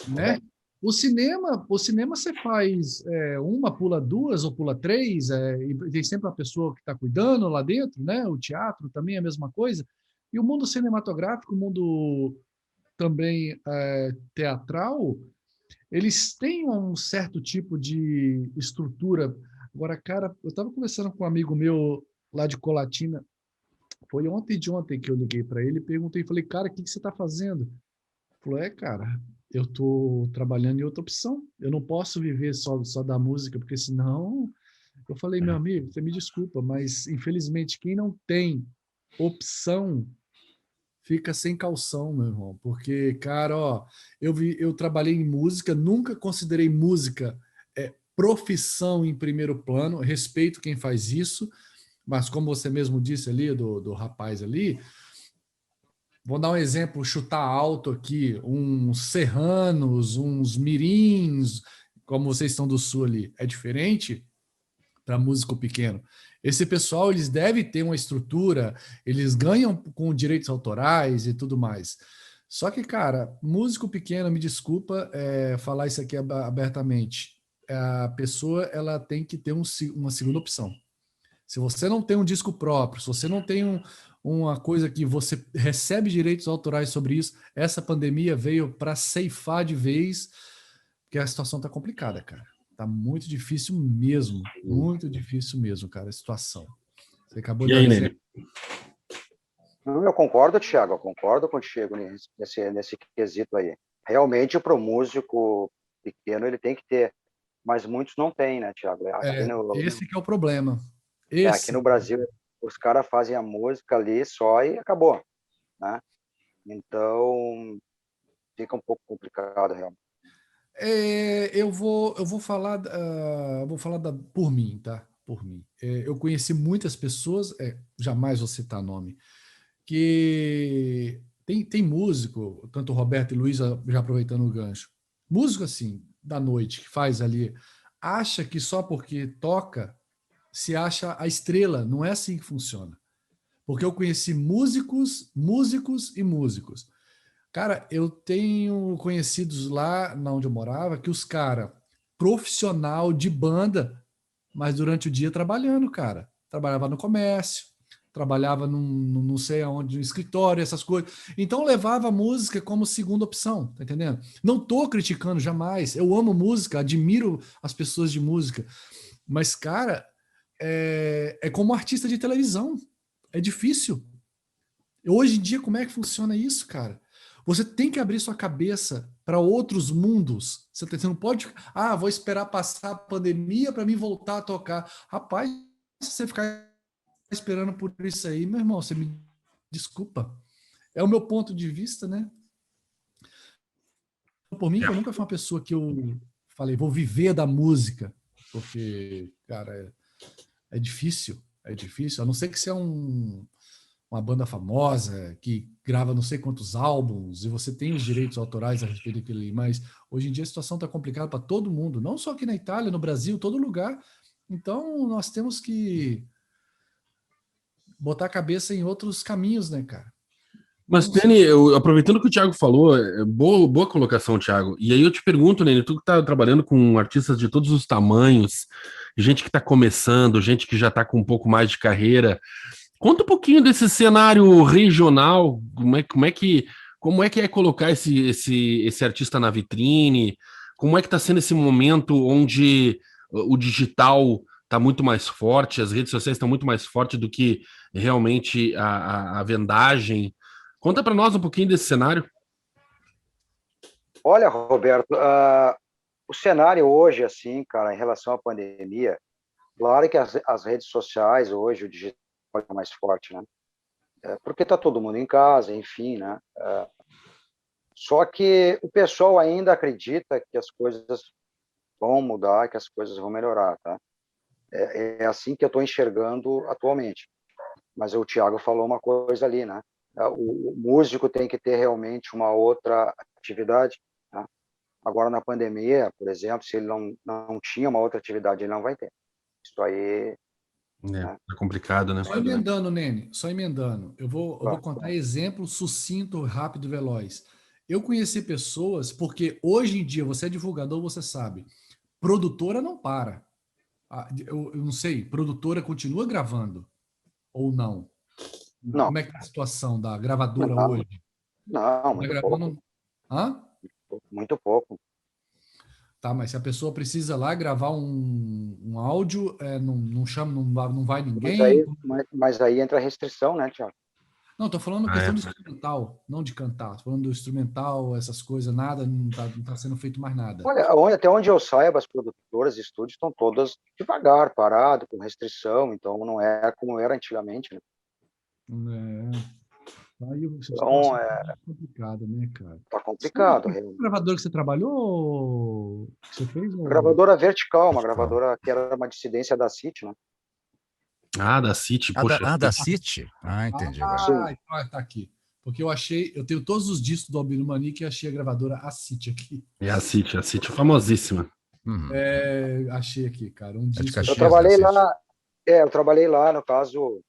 né? O cinema você faz uma, pula 2 ou pula 3, e tem sempre uma pessoa que está cuidando lá dentro, né? O teatro também é a mesma coisa. E o mundo cinematográfico, o mundo também teatral, eles têm um certo tipo de estrutura. Agora, cara, eu estava conversando com um amigo meu lá de Colatina, foi ontem de ontem que eu liguei para ele e perguntei, falei, cara, o que você está fazendo? Ele falou, cara, eu estou trabalhando em outra opção, eu não posso viver só da música, porque senão... Eu falei, meu amigo, você me desculpa, mas infelizmente quem não tem opção fica sem calção, meu irmão, porque, cara, eu trabalhei em música, nunca considerei música profissão em primeiro plano, respeito quem faz isso, mas como você mesmo disse ali, do rapaz ali, vou dar um exemplo, chutar alto aqui, uns serranos, uns mirins, como vocês estão do sul ali, é diferente para músico pequeno. Esse pessoal, eles devem ter uma estrutura, eles ganham com direitos autorais e tudo mais. Só que, cara, músico pequeno, me desculpa falar isso aqui abertamente, a pessoa ela tem que ter uma segunda opção. Se você não tem um disco próprio, se você não tem uma coisa que você recebe direitos autorais sobre isso, essa pandemia veio para ceifar de vez, porque a situação está complicada, cara. Tá muito difícil mesmo, cara, a situação. Você acabou de dar exemplo. Eu concordo, Thiago, eu concordo contigo nesse quesito aí. Realmente, para o músico pequeno, ele tem que ter, mas muitos não têm, né, Thiago? Esse que é o problema. Aqui no Brasil, os caras fazem a música ali só e acabou, né? Então, fica um pouco complicado, realmente. Eu vou falar, por mim, tá? Por mim. Eu conheci muitas pessoas, jamais vou citar nome, que tem músico, tanto o Roberto e Luiz, já aproveitando o gancho, músico assim, da noite, que faz ali acha que só porque toca se acha a estrela. Não é assim que funciona. Porque eu conheci músicos, músicos e músicos. Cara, eu tenho conhecidos lá onde eu morava que os caras, profissional de banda, mas durante o dia trabalhando, cara. Trabalhava no comércio, trabalhava não sei aonde, no escritório, essas coisas. Então levava a música como segunda opção, tá entendendo? Não tô criticando jamais. Eu amo música, admiro as pessoas de música. Mas, cara, é como artista de televisão. É difícil. Hoje em dia, como é que funciona isso, cara? Você tem que abrir sua cabeça para outros mundos. Você não pode, vou esperar passar a pandemia para mim voltar a tocar. Rapaz, se você ficar esperando por isso aí, meu irmão, você me desculpa. É o meu ponto de vista, né? Por mim, que eu nunca fui uma pessoa que eu falei, vou viver da música, porque, cara, é difícil, é difícil. A não ser que você é uma banda famosa que grava não sei quantos álbuns e você tem os direitos autorais a respeito daquele, mas hoje em dia a situação está complicada para todo mundo, não só aqui na Itália, no Brasil, todo lugar. Então nós temos que botar a cabeça em outros caminhos, né, cara? Mas, Nene, aproveitando que o Thiago falou, boa colocação, Thiago. E aí eu te pergunto, Nene, tu que tá trabalhando com artistas de todos os tamanhos, gente que tá começando, gente que já tá com um pouco mais de carreira, conta um pouquinho desse cenário regional, como é que é colocar esse artista na vitrine, como é que tá sendo esse momento onde o digital está muito mais forte, as redes sociais estão muito mais fortes do que realmente a vendagem. Conta para nós um pouquinho desse cenário. Olha, Roberto, o cenário hoje, assim, cara, em relação à pandemia, claro que as redes sociais hoje, o digital é mais forte, né? Porque está todo mundo em casa, enfim, né? Só que o pessoal ainda acredita que as coisas vão mudar, que as coisas vão melhorar, tá? É assim que eu estou enxergando atualmente. Mas o Thiago falou uma coisa ali, né? O músico tem que ter realmente uma outra atividade, né? Agora, na pandemia, por exemplo, se ele não tinha uma outra atividade, ele não vai ter. Isso aí... É complicado, né? Só emendando, Nene, só emendando. Eu vou contar exemplo sucinto, rápido e veloz. Eu conheci pessoas, porque hoje em dia, você é divulgador, você sabe, produtora não para. Eu não sei, produtora continua gravando ou não? Não. Como é que tá a situação da gravadora Não, hoje? não, muito pouco. Hã? Muito pouco. Tá, mas se a pessoa precisa lá gravar um áudio, não chama, não vai ninguém? Mas aí entra a restrição, né, Thiago? Não, tô falando questão do instrumental, não de cantar. Tô falando do instrumental, essas coisas, nada, não tá sendo feito mais nada. Olha, até onde eu saiba, as produtoras e estúdios estão todas devagar, parado, com restrição, então não é como era antigamente, né? Aí Então, é complicado, né, cara? Tá complicado. Que gravador que você trabalhou? Que você fez? Gravadora Vertical, uma gravadora que era uma dissidência da City, né? Da City, poxa. Da City? Entendi. Então tá aqui. Porque eu tenho todos os discos do Albino Manique e achei a gravadora A City aqui. É a City é famosíssima. Achei aqui, cara, um disco. Eu trabalhei lá, no caso,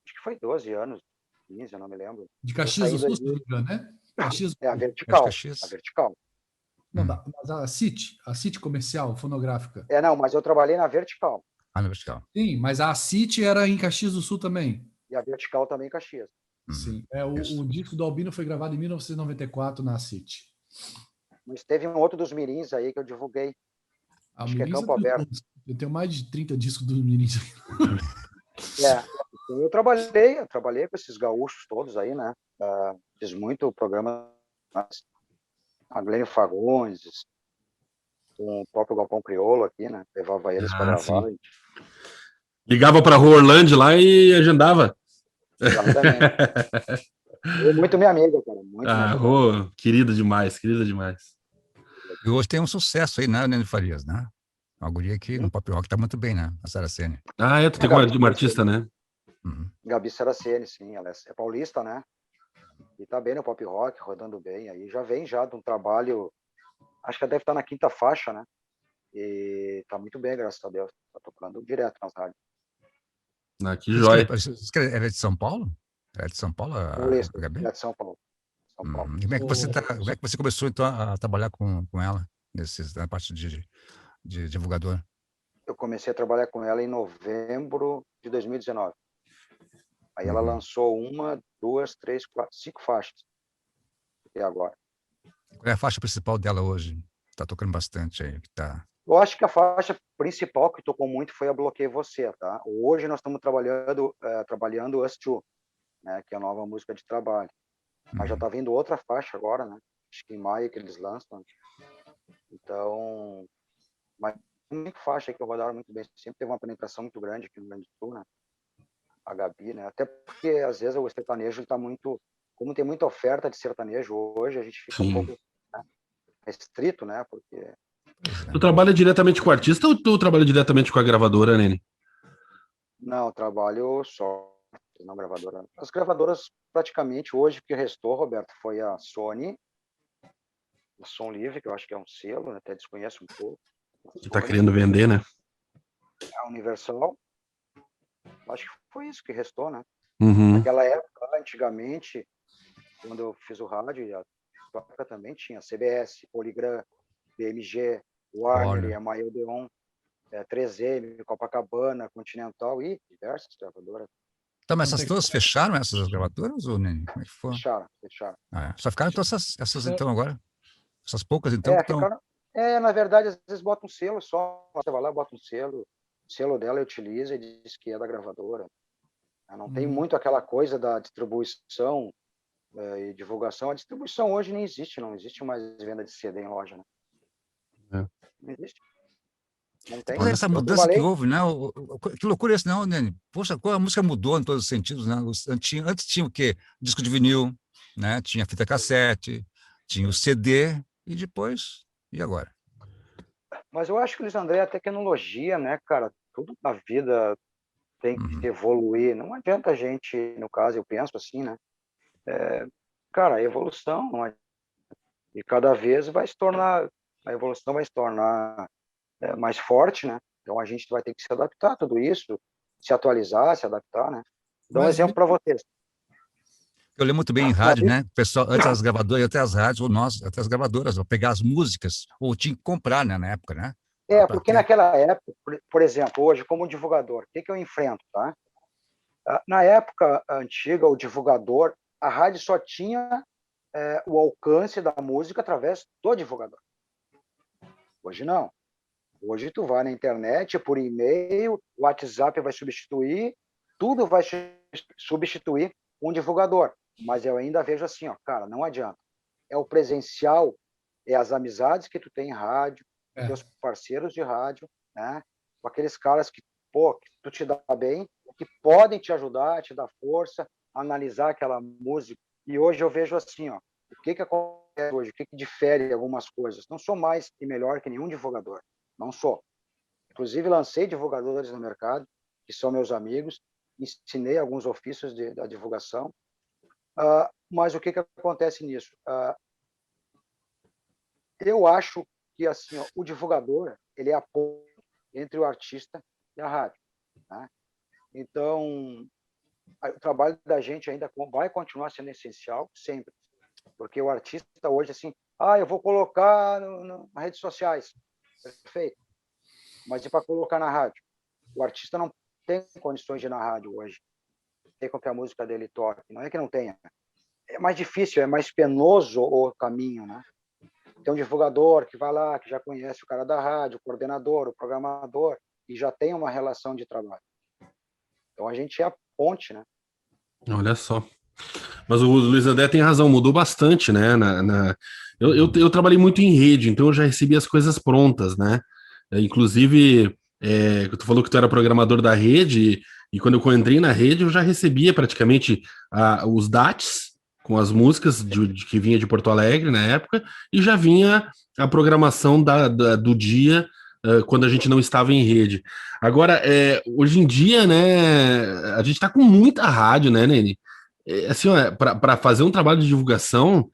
acho que foi 12 anos, 15, eu não me lembro. De Caxias do Sul, se não me engano, né? Caxias... a Vertical. A Vertical. Não, mas a City comercial, fonográfica. Não, mas eu trabalhei na Vertical. Na Vertical. Sim, mas a City era em Caxias do Sul também. E a Vertical também em Caxias. Sim. O disco do Albino foi gravado em 1994 na City. Mas teve um outro dos mirins aí que eu divulguei. Acho que é Campo Aberto. Eu tenho mais de 30 discos dos mirins. Eu trabalhei com esses gaúchos todos aí, né? Fiz muito programa a Glênio Fagundes, com o próprio Galpão Crioulo aqui, né? Levava eles para gravar. Ligava para a Rua Orlando lá e agendava. Exatamente. Muito minha amiga, cara. Rô, querida demais. E hoje tem um sucesso aí, né, Nene Farias, né? Uma guria que no pop rock tá muito bem, né? A Saraceni. Tu tem uma artista, né? Gabi Saraceni, sim. Ela é paulista, né? E tá bem no pop rock, rodando bem. Aí já vem de um trabalho, acho que deve estar na 5ª faixa, né? E tá muito bem, graças a Deus. Tá tocando direto nas rádios. Que jóia. Ela é de São Paulo? É de São Paulo, a Gabi? É de São Paulo. São Paulo. E como é que você começou, então, a trabalhar com ela, na parte de divulgador? Eu comecei a trabalhar com ela em novembro de 2019. Aí ela lançou 1, 2, 3, 4, 5 faixas. Até agora. Qual é a faixa principal dela hoje? Tá tocando bastante aí. Eu acho que a faixa principal que tocou muito foi a Bloqueei Você, tá? Hoje nós estamos trabalhando Us Two, né? Que é a nova música de trabalho. Mas já tá vindo outra faixa agora, né? Acho que em maio que eles lançam. Então, mas muita faixa que rodaram muito bem. Sempre teve uma penetração muito grande aqui no Rio Grande do Sul, né? A Gabi, né? Até porque às vezes o sertanejo está muito, como tem muita oferta de sertanejo hoje, a gente fica um pouco, né, restrito, né? Porque tu trabalha diretamente com o artista ou tu trabalha diretamente com a gravadora, Nene? Não, eu trabalho só na gravadora. As gravadoras praticamente hoje o que restou, Roberto, foi a Sony, o Som Livre, que eu acho que é um selo, né? Até desconheço um pouco. Que tá querendo vender, né? A Universal. Acho que foi isso que restou, né? Uhum. Naquela época, antigamente, quando eu fiz o rádio, a época também tinha CBS, Poligram, BMG, Warner, Yamaha Odeon, 3M, Copacabana, Continental e diversas gravadoras. Então, mas essas todas fecharam, essas gravadoras, ou nem? Como é que foi? Fecharam. Só ficaram todas essas então agora? Essas poucas então? Ficaram, na verdade, às vezes bota um selo só, você vai lá, bota um selo, o selo dela utiliza e diz que é da gravadora. Não tem muito aquela coisa da distribuição e divulgação. A distribuição hoje nem existe, não existe mais venda de CD em loja, né? Não existe. Não tem. Olha essa mudança que houve, né? Que loucura isso, não, Nene? Poxa, a música mudou em todos os sentidos, né? Antes tinha o quê? Disco de vinil, né? Tinha fita cassete, tinha o CD, e depois, e agora? Mas eu acho que, Luiz André, a tecnologia, né, cara? Tudo na vida tem que evoluir. Não adianta a gente, no caso, eu penso assim, né? Cara, a evolução, não é? E cada vez a evolução vai se tornar mais forte, né? Então a gente vai ter que se adaptar a tudo isso, se atualizar, se adaptar, né? Dá um exemplo para vocês. Eu lembro muito bem em rádio, né? O pessoal, antes as gravadoras, até as rádios, ou nós, até as gravadoras, ou pegar as músicas, ou tinha que comprar, né, na época, né? Porque naquela época, por exemplo, hoje, como divulgador, o que eu enfrento, tá? Na época antiga, o divulgador, a rádio só tinha o alcance da música através do divulgador. Hoje não. Hoje tu vai na internet, por e-mail, o WhatsApp vai substituir, tudo vai substituir um divulgador. Mas eu ainda vejo assim, ó, cara, não adianta. É o presencial, é as amizades que tu tem em rádio, teus parceiros de rádio, né? Com aqueles caras que tu te dá bem, que podem te ajudar, te dar força, analisar aquela música. E hoje eu vejo assim, ó, o que acontece hoje, o que difere algumas coisas. Não sou mais e melhor que nenhum divulgador. Não sou. Inclusive, lancei divulgadores no mercado, que são meus amigos, ensinei alguns ofícios da divulgação. Mas o que acontece nisso? Eu acho que assim, ó, o divulgador, ele é a ponte entre o artista e a rádio, né? Então, o trabalho da gente ainda vai continuar sendo essencial sempre, porque o artista hoje, assim, eu vou colocar nas redes sociais, perfeito, mas e para colocar na rádio? O artista não tem condições de ir na rádio hoje, tem com que a música dele toque, não é que não tenha, é mais difícil, é mais penoso o caminho, né? Tem um divulgador que vai lá, que já conhece o cara da rádio, o coordenador, o programador, e já tem uma relação de trabalho. Então a gente é a ponte, né? Olha só. Mas o Luiz André tem razão, mudou bastante, né? Eu trabalhei muito em rede, então eu já recebi as coisas prontas, né? Inclusive, tu falou que tu era programador da rede, e quando eu entrei na rede, eu já recebia praticamente os DATs com as músicas que vinha de Porto Alegre na época, e já vinha a programação do dia quando a gente não estava em rede. Agora, hoje em dia, né, a gente está com muita rádio, né, Nene? Assim, para fazer um trabalho de divulgação,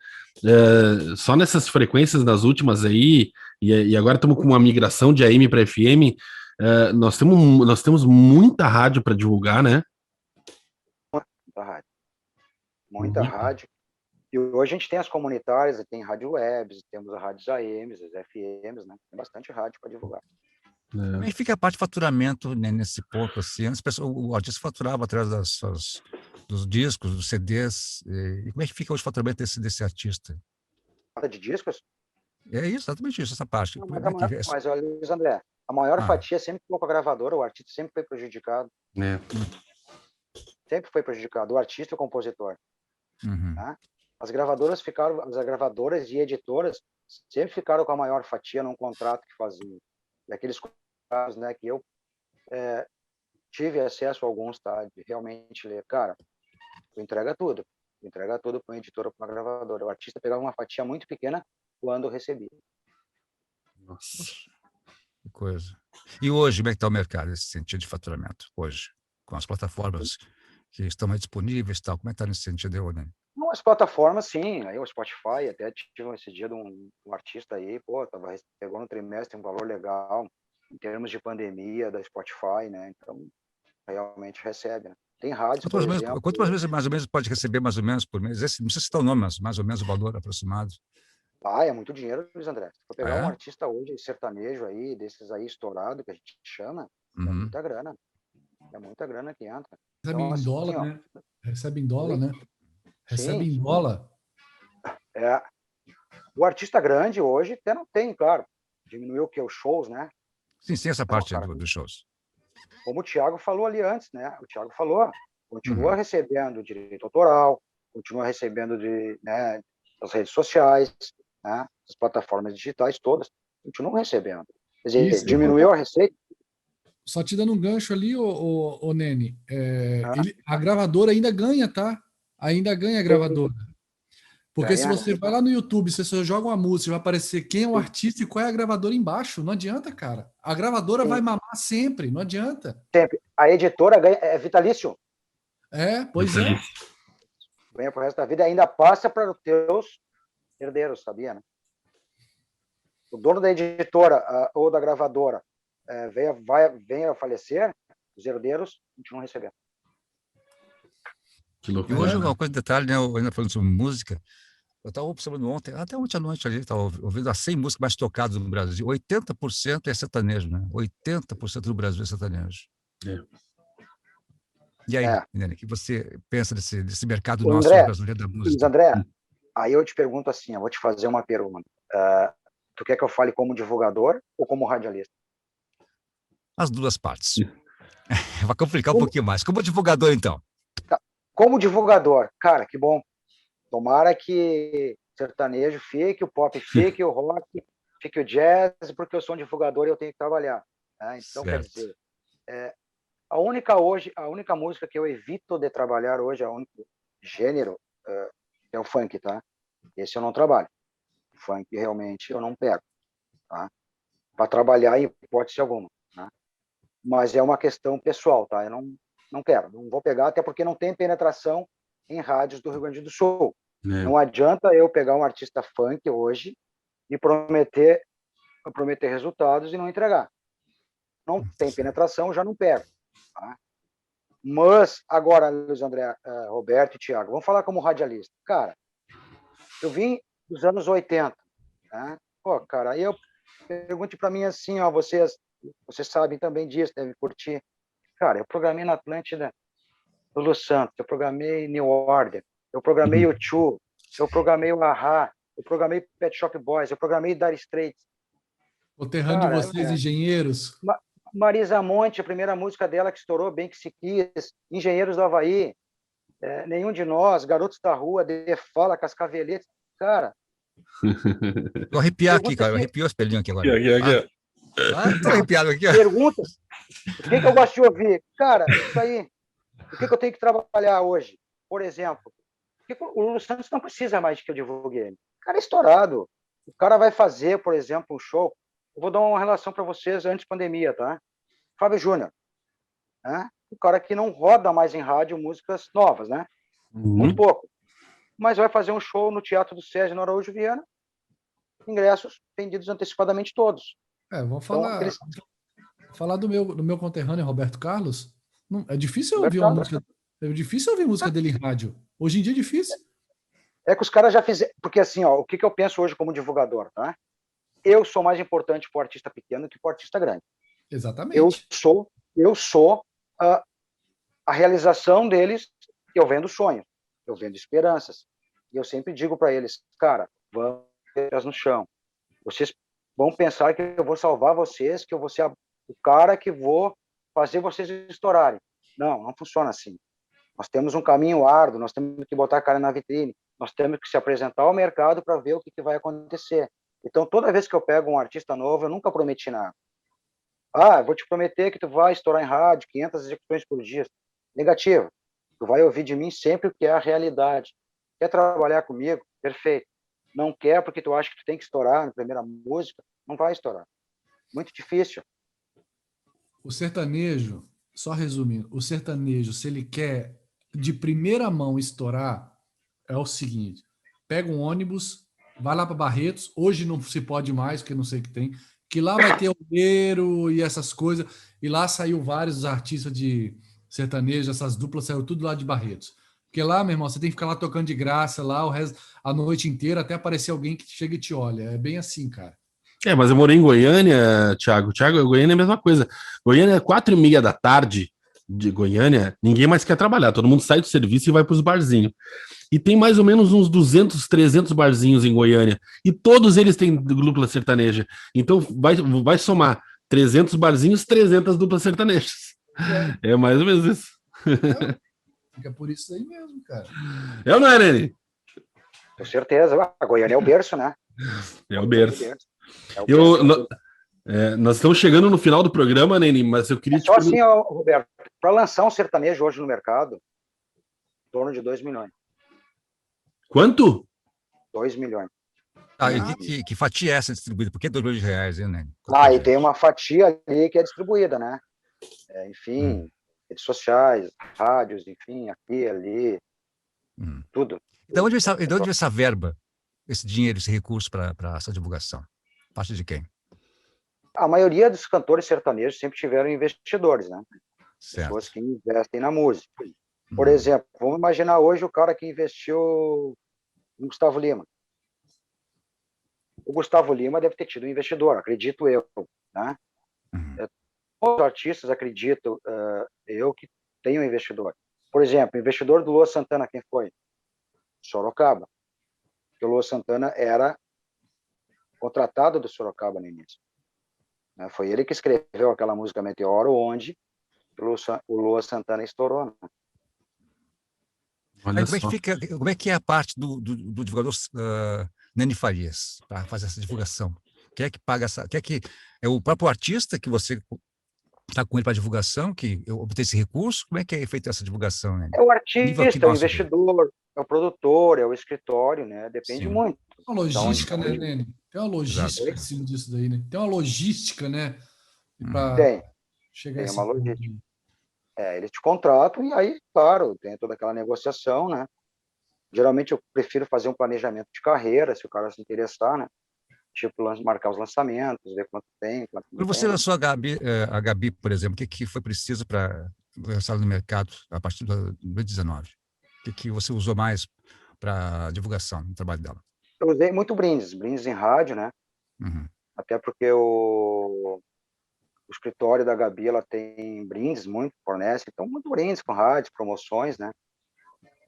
só nessas frequências das últimas aí, e agora estamos com uma migração de AM para FM. Nós temos muita rádio para divulgar, né? Muita rádio. Muita rádio. E hoje a gente tem as comunitárias, tem rádio webs, temos as rádios AMs, as FMs, né? Tem bastante rádio para divulgar. Como é que fica a parte de faturamento, né, nesse ponto? Assim? Antes, o artista faturava através dos discos, dos CDs. E como é que fica hoje o faturamento desse artista? De discos? É isso, exatamente isso, essa parte. Não, mas olha, Luiz André, a maior fatia sempre ficou com a gravadora, o artista sempre foi prejudicado. Sempre foi prejudicado, o artista e o compositor. Tá? As gravadoras e editoras sempre ficaram com a maior fatia num contrato que faziam. E aqueles contratos, né, que eu tive acesso a alguns, tá, de realmente ler, cara, tu entrega tudo para uma editora, para uma gravadora. O artista pegava uma fatia muito pequena quando recebia. Nossa, que coisa. E hoje, como é que está o mercado nesse sentido de faturamento? Hoje, com as plataformas que estão mais disponíveis e tal, como é que está nesse sentido, né? Não, as plataformas, sim. Aí o Spotify, até tive esse dia de um artista aí, pegou no trimestre um valor legal, em termos de pandemia, da Spotify, né? Então, realmente recebe, né? Tem rádios, por exemplo... Quanto mais ou menos pode receber, mais ou menos, por mês? Não sei se está o nome, mas mais ou menos o valor aproximado. É muito dinheiro, Luiz André. Se for pegar um artista hoje, sertanejo aí, desses aí estourado, que a gente chama, é muita grana. É muita grana que entra. Recebe em dólar, né? Recebe em dólar, né? Recebe em dólar. O artista grande hoje até não tem, claro. Diminuiu o que? Os shows, né? Sim, essa parte dos shows. Como o Thiago falou ali antes, né? O Thiago falou, continua recebendo direito autoral, continua recebendo das redes sociais, né? As plataformas digitais todas, continuam recebendo. Quer dizer, diminuiu a receita. Só te dando um gancho ali, ô Nene, a gravadora ainda ganha, tá? Ainda ganha a gravadora. Porque se você vai lá no YouTube, você só joga uma música, vai aparecer quem é o artista e qual é a gravadora embaixo. Não adianta, cara. A gravadora vai mamar sempre, não adianta. Sempre. A editora ganha, é vitalício. Pois é. Ganha pro resto da vida e ainda passa para os teus herdeiros, sabia, né? O dono da editora ou da gravadora venha a falecer, os herdeiros continuam recebendo. Que loucura. E hoje, uma coisa de detalhe, né? Eu ainda falando sobre música, eu estava observando ontem, até ontem à noite, ali, estava ouvindo as 100 músicas mais tocadas no Brasil. 80% é sertanejo, né? 80% do Brasil é sertanejo. E aí, Nene, o que você pensa desse mercado nosso brasileiro da música? André, aí eu te pergunto assim, eu vou te fazer uma pergunta. Tu quer que eu fale como divulgador ou como radialista? As duas partes. Vai complicar um pouquinho mais. Como divulgador, então? Como divulgador, cara, que bom. Tomara que sertanejo fique, o pop fique, o rock fique, o jazz, porque eu sou um divulgador e eu tenho que trabalhar. Né? Então, quer dizer, a única música que eu evito de trabalhar hoje, o único gênero, é o funk, tá? Esse eu não trabalho. O funk realmente eu não pego, tá? Para trabalhar em hipótese alguma, né? Mas é uma questão pessoal, tá? Eu não quero, não vou pegar, até porque não tem penetração em rádios do Rio Grande do Sul. Não adianta eu pegar um artista funk hoje e prometer resultados e não entregar. Não tem penetração, eu já não pego. Tá? Mas, agora, Luiz André, Roberto e Thiago, vamos falar como radialista. Cara, eu vim dos anos 80. Né? Pô, cara, aí eu pergunte para mim assim, ó, vocês sabem também disso, devem curtir. Cara, eu programei na Atlântida do Lu Santos, eu programei New Order, eu programei o U2, eu programei o A-ha, eu programei Pet Shop Boys, eu programei Dire Straits. O terreno de vocês, engenheiros. Marisa Monte, a primeira música dela que estourou, Bem Que Se Quis, Engenheiros do Havaí, Nenhum de Nós, Garotos da Rua, De Fala, Cascaveletes. Cara... Vou arrepiar aqui, cara. Eu arrepio os pelinhos aqui agora. Aqui. Tô arrepiado aqui. Perguntas. O que eu gosto de ouvir? Cara, isso aí. O que eu tenho que trabalhar hoje? Por exemplo, o Lulu Santos não precisa mais de que eu divulgue ele. O cara é estourado. O cara vai fazer, por exemplo, um show. Eu vou dar uma relação para vocês antes da pandemia, tá? Fábio Júnior. Né? O cara que não roda mais em rádio músicas novas, né? Muito pouco. Mas vai fazer um show no Teatro do Sérgio no Araújo Viana. ingressos vendidos antecipadamente todos. Vou falar, Então, eles... falar do meu conterrâneo Roberto Carlos. É difícil Roberto ouvir uma Carlos. música. É difícil ouvir música dele em rádio. Hoje em dia é difícil. É que os caras já fizeram. Porque assim, ó, o que eu penso hoje como divulgador, tá? Eu sou mais importante para o artista pequeno que para o artista grande. Exatamente. Eu sou a realização deles. Eu vendo sonhos, eu vendo esperanças. E eu sempre digo para eles, cara, vamos pés no chão. Vocês vão pensar que eu vou salvar vocês, que eu vou ser o cara que vou fazer vocês estourarem. Não funciona assim. Nós temos um caminho árduo, nós temos que botar a cara na vitrine, nós temos que se apresentar ao mercado para ver o que vai acontecer. Então, toda vez que eu pego um artista novo, eu nunca prometi nada. Eu vou te prometer que tu vai estourar em rádio, 500 execuções por dia. Negativo. Tu vai ouvir de mim sempre o que é a realidade. Quer trabalhar comigo? Perfeito. Não quer porque tu acha que tu tem que estourar na primeira música? Não vai estourar. Muito difícil. O sertanejo, só resumindo, o sertanejo, se ele quer de primeira mão estourar, é o seguinte: pega um ônibus, vai lá para Barretos, hoje não se pode mais, porque não sei o que tem, que lá vai ter Aldeiro e essas coisas, e lá saiu vários artistas de sertanejo, essas duplas saiu tudo lá de Barretos. Porque lá, meu irmão, você tem que ficar lá tocando de graça lá a noite inteira até aparecer alguém que chega e te olha. É bem assim, cara. Mas eu morei em Goiânia, Thiago. Goiânia é a mesma coisa. Goiânia é 4h30 da tarde de Goiânia, ninguém mais quer trabalhar. Todo mundo sai do serviço e vai para os barzinhos. E tem mais ou menos uns 200, 300 barzinhos em Goiânia. E todos eles têm dupla sertaneja. Então vai somar 300 barzinhos, 300 duplas sertanejas. É mais ou menos isso. Fica por isso aí mesmo, cara. É ou não é, Nene? Com certeza. A Goiânia é o berço, né? É o berço. Nós estamos chegando no final do programa, Nene, mas eu queria só assim, Roberto, para lançar um sertanejo hoje no mercado, em torno de 2 milhões. Quanto? 2 milhões. E que fatia é essa distribuída? Por que R$2 milhões, hein, Nene? E tem uma fatia ali que é distribuída, né? Enfim, redes sociais, rádios, enfim, aqui, ali, tudo. De onde vem essa verba, esse dinheiro, esse recurso para essa divulgação? Parte de quem? A maioria dos cantores sertanejos sempre tiveram investidores, né? Certo. Pessoas que investem na música. Por exemplo, vamos imaginar hoje o cara que investiu no Gustavo Lima. O Gustavo Lima deve ter tido um investidor, acredito eu, né? Todos os artistas, acredito eu, que tem um investidor. Por exemplo, o investidor do Lua Santana, quem foi? Sorocaba. Porque o Lua Santana era contratado do Sorocaba no início. Foi ele que escreveu aquela música Meteoro, onde o Lua Santana estourou. Né? Como é que é a parte do divulgador Nene Farias para fazer essa divulgação? Quem é que paga essa? É o próprio artista que você está com ele para divulgação, que obtém esse recurso? Como é que é feita essa divulgação, né? É o artista, é o investidor, é o produtor, é o escritório, né? Depende muito. Tem uma logística, né, Nene? Tem uma logística em cima disso daí, né? Tem uma logística, né? Tem. Chegar Tem uma logística. Eles te contratam e aí, claro, tem toda aquela negociação, né? Geralmente eu prefiro fazer um planejamento de carreira, se o cara se interessar, né? Tipo, marcar os lançamentos, ver quanto tem. Quando você lançou a Gabi, por exemplo, o que foi preciso para lançar no mercado a partir de 2019? O que você usou mais para divulgação no trabalho dela? Eu usei muito brindes em rádio, né? Até porque o escritório da Gabi, ela tem brindes, fornece, então muito brindes com rádios, promoções, né?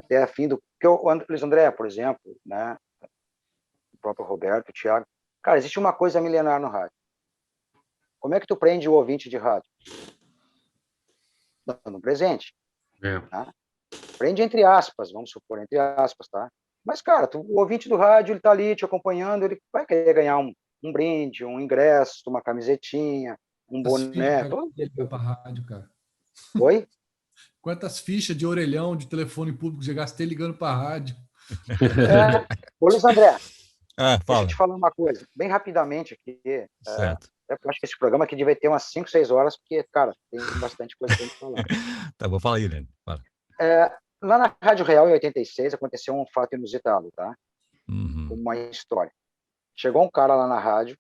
Até a fim do... Porque o Luiz André, por exemplo, né? O próprio Roberto, o Thiago. Cara, existe uma coisa milenar no rádio. Como é que tu prende o ouvinte de rádio? Dando um presente. Tá? Prende entre aspas, vamos supor, entre aspas, tá? Mas, cara, o ouvinte do rádio, ele tá ali te acompanhando, ele vai querer ganhar um brinde, um ingresso, uma camisetinha, um boné. Para rádio, cara. Oi? Quantas fichas de orelhão, de telefone público já gastei ligando para a rádio? Ô, Luiz André, fala. Deixa eu te falar uma coisa, bem rapidamente aqui. Certo. Eu acho que esse programa aqui devia ter umas 5, 6 horas, porque, cara, tem bastante coisa pra gente falar. Tá bom, fala aí, Lene. Lá na Rádio Real, em 86, aconteceu um fato inusitado, tá? Uma história. chegou um cara lá na rádio,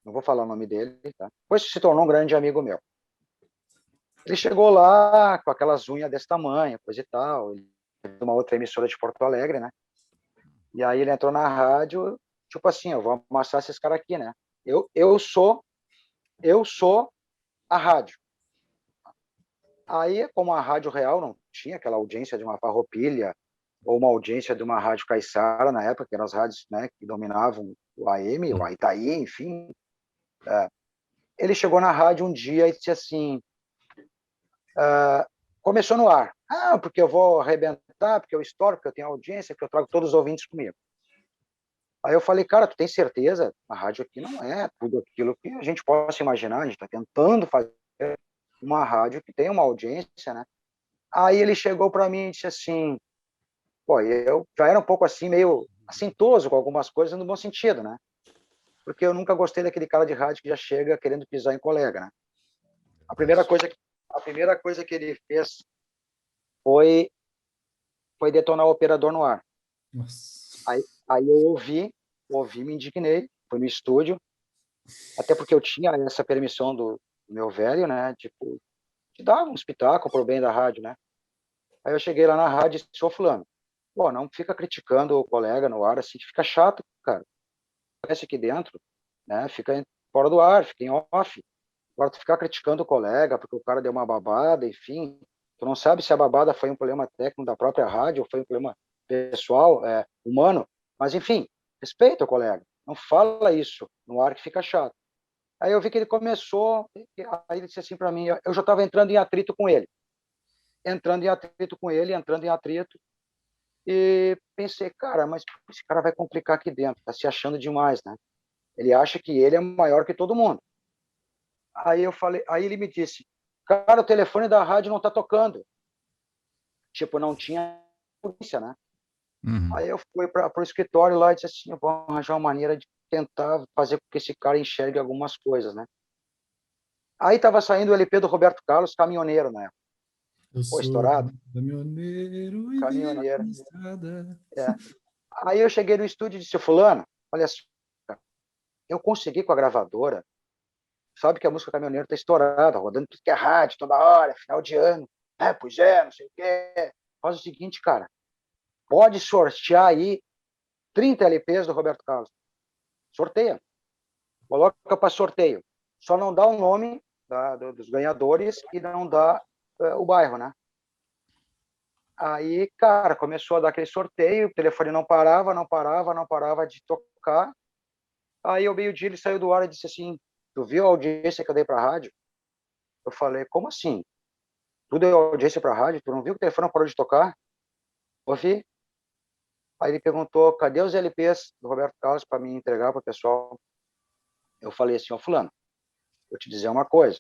não vou falar o nome dele, tá? Depois se tornou um grande amigo meu. Ele chegou lá com aquelas unhas desse tamanho, coisa e tal, ele de uma outra emissora de Porto Alegre, né? E aí ele entrou na rádio, tipo assim, eu vou amassar esses caras aqui, né? Eu sou a rádio. Aí, como a Rádio Real não tinha aquela audiência de uma Farroupilha ou uma audiência de uma Rádio Caiçara na época, que eram as rádios, né, que dominavam o AM, o Itaí, enfim, ele chegou na rádio um dia e disse assim, começou no ar, porque eu vou arrebentar, porque eu estouro, porque eu tenho audiência, porque eu trago todos os ouvintes comigo. Aí eu falei, cara, tu tem certeza? A rádio aqui não é tudo aquilo que a gente possa imaginar, a gente está tentando fazer uma rádio que tem uma audiência, né? Aí ele chegou para mim e disse assim, pô, eu já era um pouco assim, meio assintoso com algumas coisas no bom sentido, né? Porque eu nunca gostei daquele cara de rádio que já chega querendo pisar em colega, né? A primeira coisa que ele fez foi detonar o operador no ar. Nossa. Aí eu ouvi, me indignei, fui no estúdio, até porque eu tinha essa permissão do meu velho, né? Tipo, de dar um espetáculo pro bem da rádio, né? Aí eu cheguei lá na rádio e disse, ô fulano, pô, não fica criticando o colega no ar, assim, que fica chato, cara. Aparece aqui dentro, né? Fica fora do ar, fica em off. Agora tu ficar criticando o colega porque o cara deu uma babada, enfim, tu não sabe se a babada foi um problema técnico da própria rádio ou foi um problema pessoal, humano, mas enfim, respeita o colega, não fala isso no ar que fica chato. Aí eu vi que ele começou, aí ele disse assim para mim, eu já estava entrando em atrito com ele, entrando em atrito, e pensei, cara, mas esse cara vai complicar aqui dentro, tá se achando demais, né? Ele acha que ele é maior que todo mundo. Aí eu falei, aí ele me disse, cara, o telefone da rádio não tá tocando. Tipo, não tinha polícia, né? Uhum. Aí eu fui para o escritório lá e disse assim, eu vou arranjar uma maneira de tentar fazer com que esse cara enxergue algumas coisas, né? Aí tava saindo o LP do Roberto Carlos, Caminhoneiro, né? Eu Pô, sou estourado. caminhoneiro e vivo Caminhoneiro. na estrada. É. Aí eu cheguei no estúdio e disse, fulano, olha só, eu consegui com a gravadora, sabe que a música Caminhoneiro tá estourada, rodando tudo que é rádio, toda hora, final de ano. Pois é, não sei o quê. Faz o seguinte, cara, pode sortear aí 30 LPs do Roberto Carlos. Sorteia. Coloca para sorteio. Só não dá o nome dos ganhadores e não dá o bairro, né? Aí, cara, começou a dar aquele sorteio, o telefone não parava de tocar. Aí, ao meio-dia, ele saiu do ar e disse assim, tu viu a audiência que eu dei para a rádio? Eu falei, como assim? Tu deu audiência para a rádio? Tu não viu que o telefone não parou de tocar? Ouvi. Aí ele perguntou, cadê os LPs do Roberto Carlos para me entregar para o pessoal? Eu falei assim, ó, fulano, vou te dizer uma coisa.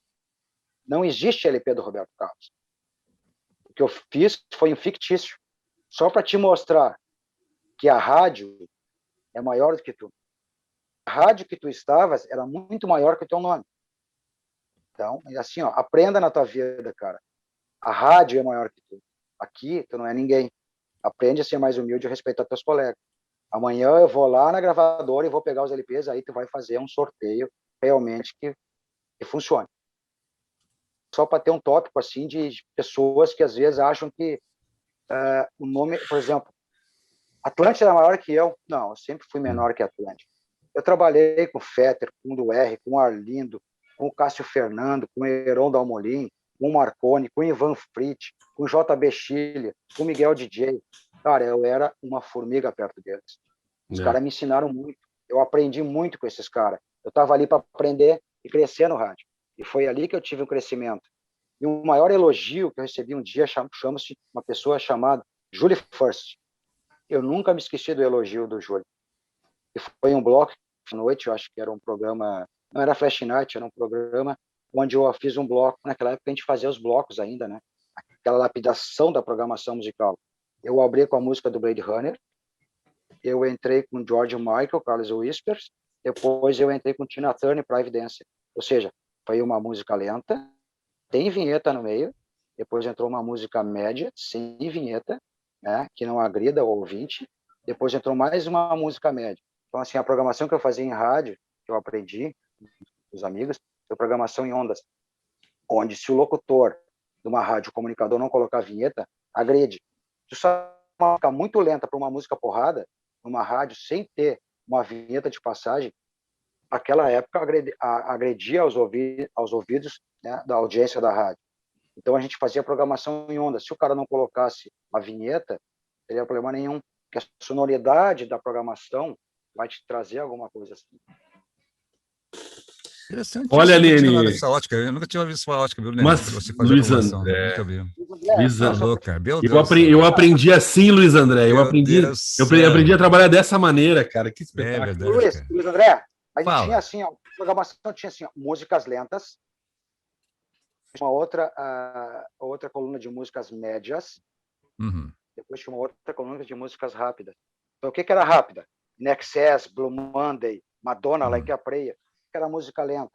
Não existe LP do Roberto Carlos. O que eu fiz foi um fictício. Só para te mostrar que a rádio é maior do que tu. A rádio que tu estavas era muito maior que o teu nome. Então, assim, ó, aprenda na tua vida, cara. A rádio é maior que tu. Aqui, tu não é ninguém. Aprende a ser mais humilde e respeitar teus colegas. Amanhã eu vou lá na gravadora e vou pegar os LPs, aí tu vai fazer um sorteio realmente que funcione. Só para ter um tópico assim de pessoas que às vezes acham que o nome, por exemplo, Atlântida é maior que eu. Não, eu sempre fui menor que Atlântida. Eu trabalhei com o Fetter, com o Duer, com o Arlindo, com o Cássio Fernando, com o Heron Dalmolin, com o Marconi, com o Ivan Fritz, com o JB Chile, com o Miguel DJ. Cara, eu era uma formiga perto deles. Os caras me ensinaram muito. Eu aprendi muito com esses caras. Eu estava ali para aprender e crescer no rádio. E foi ali que eu tive um crescimento. E o maior elogio que eu recebi um dia chama-se uma pessoa chamada Julie First. Eu nunca me esqueci do elogio do Júlio. E foi um bloco de noite, eu acho que era um programa, não era Flash Night, era um programa onde eu fiz um bloco, naquela época a gente fazia os blocos ainda, né? Aquela lapidação da programação musical. Eu abri com a música do Blade Runner, eu entrei com George Michael, Carlos Whispers, depois eu entrei com Tina Turner, Private Dancer. Ou seja, foi uma música lenta, tem vinheta no meio, depois entrou uma música média, sem vinheta, né, que não agrida o ouvinte, depois entrou mais uma música média. Então, assim, a programação que eu fazia em rádio, que eu aprendi com os amigos, foi programação em ondas, onde se o locutor de uma rádio, o comunicador, não colocar vinheta, agrede. Se só ficar muito lenta para uma música porrada, numa rádio, sem ter uma vinheta de passagem, naquela época agredia aos ouvidos, né, da audiência da rádio. Então a gente fazia programação em onda. Se o cara não colocasse a vinheta, não teria problema nenhum, porque a sonoridade da programação vai te trazer alguma coisa assim. Interessante. Olha, Lene. Essa ótica. Eu nunca tinha visto essa ótica, viu, Lene? Mas, Você fazer Luiz programação, André, né? Nunca vi. Luiz Tá André, louco, cara. Meu Deus eu aprendi assim, Luiz André. Eu Meu aprendi, Deus eu do céu. aprendi a trabalhar dessa maneira, cara. Que É espetáculo. verdade, cara. Luiz André, a gente Fala. tinha assim, ó, a programação tinha assim, ó, músicas lentas, uma outra coluna de músicas médias, Uhum. depois tinha uma outra coluna de músicas rápidas. Então, o que era rápida? Nexus, Blue Monday, Madonna, Like a Prayer, que era música lenta.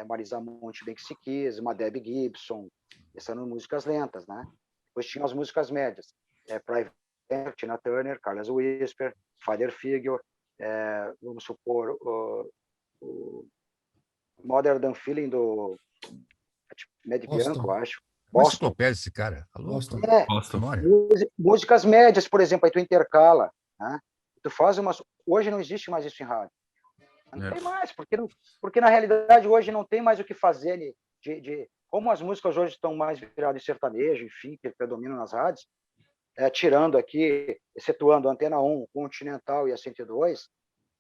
Marisa Monte, Bem Que Se Quis, uma Debbie Gibson, essas eram músicas lentas, né? Depois tinha as músicas médias, Private, Tina Turner, Carlos Whisper, Father Figure, vamos supor, o Modern Than Feeling do Mad Bianco, eu acho. Uma Boston. enciclopédia esse cara. Alô? Boston. Boston. Músicas médias, por exemplo, aí tu intercala, né? Tu faz umas... Hoje não existe mais isso em rádio. Não tem mais, porque na realidade hoje não tem mais o que fazer como as músicas hoje estão mais viradas em sertanejo, enfim, que predominam nas rádios, tirando aqui, excetuando a Antena 1, Continental e a 102,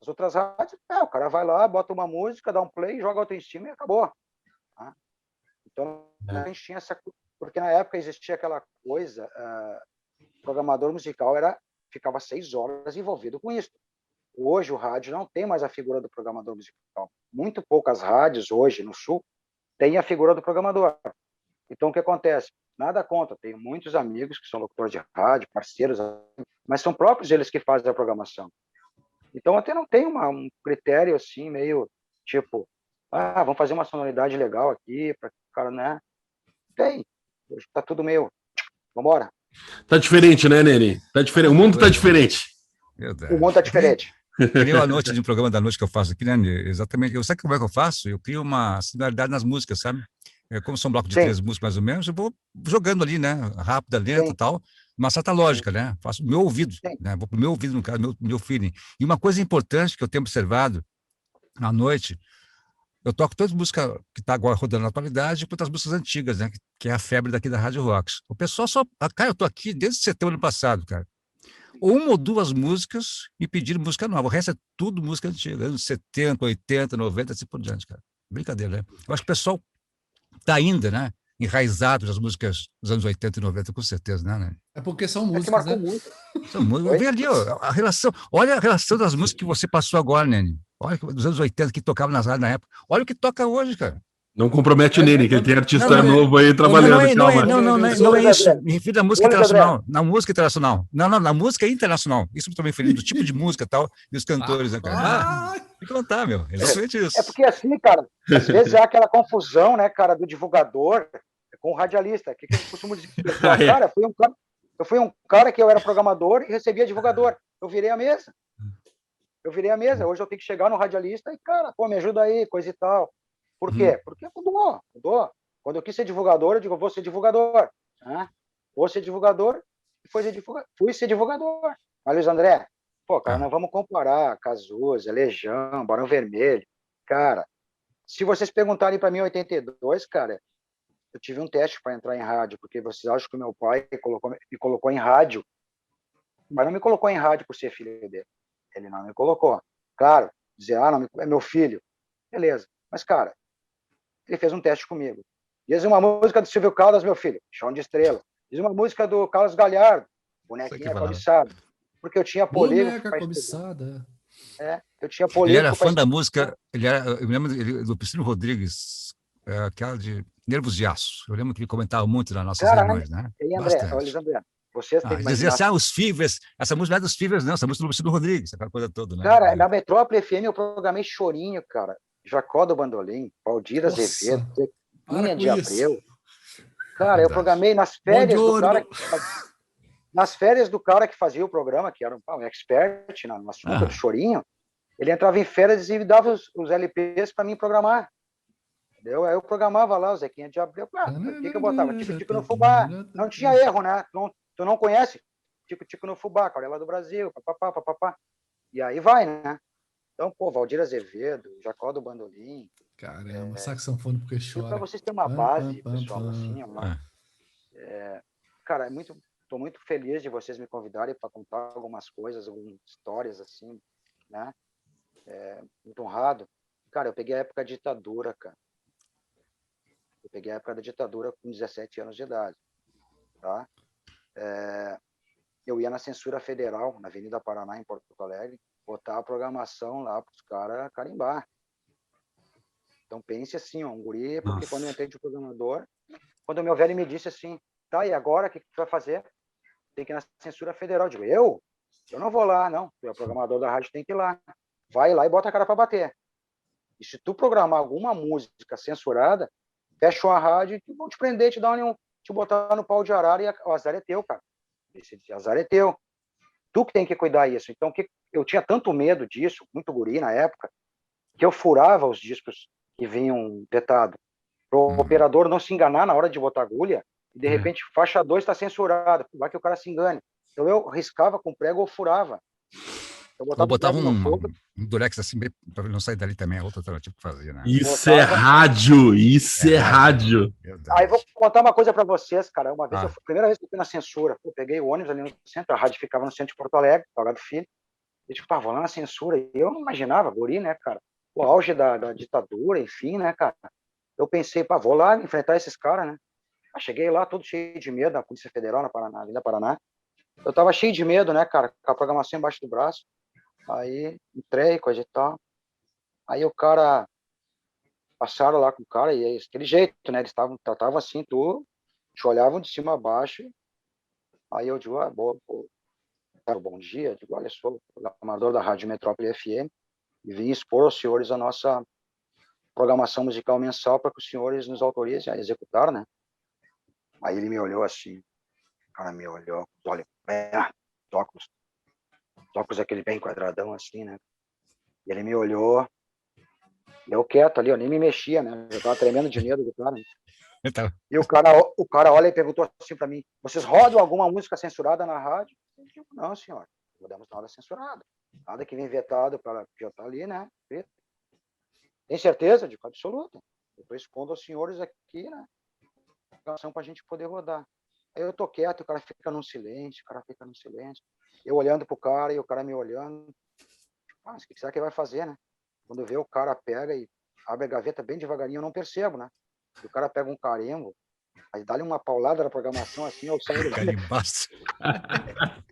as outras rádios, o cara vai lá, bota uma música, dá um play, joga outra em cima e acabou. Tá? Então, a gente tinha essa... Porque na época existia aquela coisa, o programador musical ficava 6 horas envolvido com isso. Hoje o rádio não tem mais a figura do programador musical. Muito poucas rádios hoje no Sul têm a figura do programador. Então o que acontece? Nada contra. Tenho muitos amigos que são locutores de rádio, parceiros, mas são próprios eles que fazem a programação. Então até não tem um critério assim meio tipo, vamos fazer uma sonoridade legal aqui para o cara, né? Tem. Hoje tá tudo meio, vambora. Tá diferente, né, Nene? Tá diferente. O mundo tá diferente. Meu Deus. O mundo tá diferente. Crio a noite de um programa da noite que eu faço aqui, né? Exatamente. Eu sei como é que eu faço? Eu crio uma similaridade nas músicas, sabe? Como são um bloco de 3 músicas mais ou menos, eu vou jogando ali, né? Rápida, lenta e tal. Uma certa lógica, né? Faço o meu ouvido, né? Vou pro meu ouvido, no caso, meu feeling. E uma coisa importante que eu tenho observado à noite, eu toco todas as músicas que tá agora rodando na atualidade, quanto as músicas antigas, né? Que é a febre daqui da Rádio Rocks. O pessoal só... Cara, eu tô aqui desde setembro do ano passado, cara. 1 ou 2 músicas e pediram música nova. O resto é tudo música antiga, anos 70, 80, 90, assim por diante, cara. Brincadeira, né? Eu acho que o pessoal tá ainda, né? Enraizado nas músicas dos anos 80 e 90, com certeza, né? É porque são músicas, né? São músicas. Vem ali, ó, a relação. Olha a relação das músicas que você passou agora, Nene. Olha, dos anos 80 que tocava nas rádios na época. Olha o que toca hoje, cara. Não compromete o Nene, que ele tem artista novo aí trabalhando. Não é isso. Me refiro à música internacional. Na música internacional. Não, na música internacional. Isso eu também falei do tipo de música e tal, e os cantores, né, cara? Tem que contar, meu. Exatamente isso. É porque assim, cara, às vezes há aquela confusão, né, cara, do divulgador com o radialista. O que eu costumo dizer? Cara, eu fui um cara que eu era programador e recebia divulgador. Eu virei a mesa. Hoje eu tenho que chegar no radialista e, cara, pô, me ajuda aí, coisa e tal. Por quê? Porque mudou. Quando eu quis ser divulgador, eu digo, vou ser divulgador. Né? Vou ser divulgador e fui ser divulgador. Mas, Luiz André, pô, cara, não vamos comparar Cazuza, Legião, Barão Vermelho. Cara, se vocês perguntarem para mim em 82, cara, eu tive um teste para entrar em rádio, porque vocês acham que o meu pai me colocou em rádio, mas não me colocou em rádio por ser filho dele. Ele não me colocou. Claro, dizer, não, é meu filho. Beleza. Mas, cara, ele fez um teste comigo. Diz uma música do Silvio Caldas, meu filho, Chão de Estrela. Diz uma música do Carlos Galhardo, Bonequinha Cobiçada. Porque eu tinha polígono. Boneca cobiçada. Eu tinha polígono. Ele era fã da música, eu me lembro do Priscilo Rodrigues, aquela de Nervos de Aço. Eu lembro que ele comentava muito nas nossas reuniões, né? E André, vocês têm que dizia assim, os Fivers, essa música não é dos Fivers, não, essa música do Priscilo Rodrigues, aquela coisa toda, né? Cara, na Metrópole FM eu programei Chorinho, cara. Jacó do Bandolim, Valdir Azevedo, Zequinha de Abreu. Cara, eu programei nas férias do cara que fazia o programa, que era um expert no assunto do Chorinho. Ele entrava em férias e dava os LPs para mim programar. Entendeu? Aí eu programava lá o Zequinha de Abreu. O que eu botava? Tico-tico no fubá. Não tinha erro, né? Tu não conhece? Tico-tico no fubá, Aquarela do Brasil, papapá, papapá. E aí vai, né? Então, pô, Valdir Azevedo, Jacó do Bandolim. Caramba, saxofone porque chora. Para vocês terem uma base, pessoal, assim, cara, tô muito feliz de vocês me convidarem para contar algumas coisas, algumas histórias, assim, né? Muito honrado. Cara, eu peguei a época da ditadura, cara. Eu peguei a época da ditadura com 17 anos de idade, tá? Eu ia na Censura Federal, na Avenida Paraná, em Porto Alegre, botar a programação lá para os caras carimbar. Então, pense assim, um guri, porque quando eu entrei de programador, quando o meu velho me disse assim, tá, e agora, o que tu vai fazer? Tem que ir na Censura Federal. Eu digo, eu? Eu não vou lá, não. Tu é programador da rádio, tem que ir lá. Vai lá e bota a cara para bater. E se tu programar alguma música censurada, fecha uma rádio e vão te prender, te botar no pau de arara e o azar é teu, cara. Esse azar é teu. Tu que tem que cuidar disso. Então, eu tinha tanto medo disso, muito guri na época, que eu furava os discos que vinham vetados. Para o operador não se enganar na hora de botar agulha, e de repente faixa 2 está censurada, vai que o cara se engane. Então eu riscava com prego ou furava. Eu botava um durex assim para não sair dali também, é outra alternativa que fazia, né? Isso é rádio, isso é rádio. Aí vou contar uma coisa para vocês, cara. Uma vez, primeira vez que eu fui na censura, eu peguei o ônibus ali no centro, a rádio ficava no centro de Porto Alegre, Salgado Filho, e tipo, vou lá na censura. E eu não imaginava, guri, né, cara? O auge da ditadura, enfim, né, cara? Eu pensei, vou lá enfrentar esses caras, né? Cheguei lá todo cheio de medo, na Polícia Federal, na Avenida Paraná. Eu tava cheio de medo, né, cara? Com a programação embaixo do braço. Aí entrei, coisa e tal. Aí o cara... Passaram lá com o cara e é aquele jeito, né? Eles tratavam assim, te olhavam de cima a baixo. Aí eu digo, bom dia. Eu digo, olha, sou o programador da Rádio Metrópole FM e vim expor aos senhores a nossa programação musical mensal para que os senhores nos autorizem a executar, né? Aí ele me olhou assim, o cara me olhou, olha, óculos aquele bem quadradão assim, né? E ele me olhou, eu quieto ali, eu nem me mexia, né? Eu tava tremendo de medo do cara. Né? Então. E o cara olha e perguntou assim para mim, vocês rodam alguma música censurada na rádio? Eu digo, não, senhor, não podemos nada censurada. Nada que vem vetado para já estar ali, né? Tem certeza? Eu digo, absoluta. Eu estou expondo aos senhores aqui, né? Para a gente poder rodar. Aí eu tô quieto, o cara fica num silêncio, Eu olhando pro cara e o cara me olhando. Mas o que será que ele vai fazer, né? Quando vê o cara pega e abre a gaveta bem devagarinho, eu não percebo, né? E o cara pega um carimbo, aí dá-lhe uma paulada na programação assim, eu saio do carimbaço.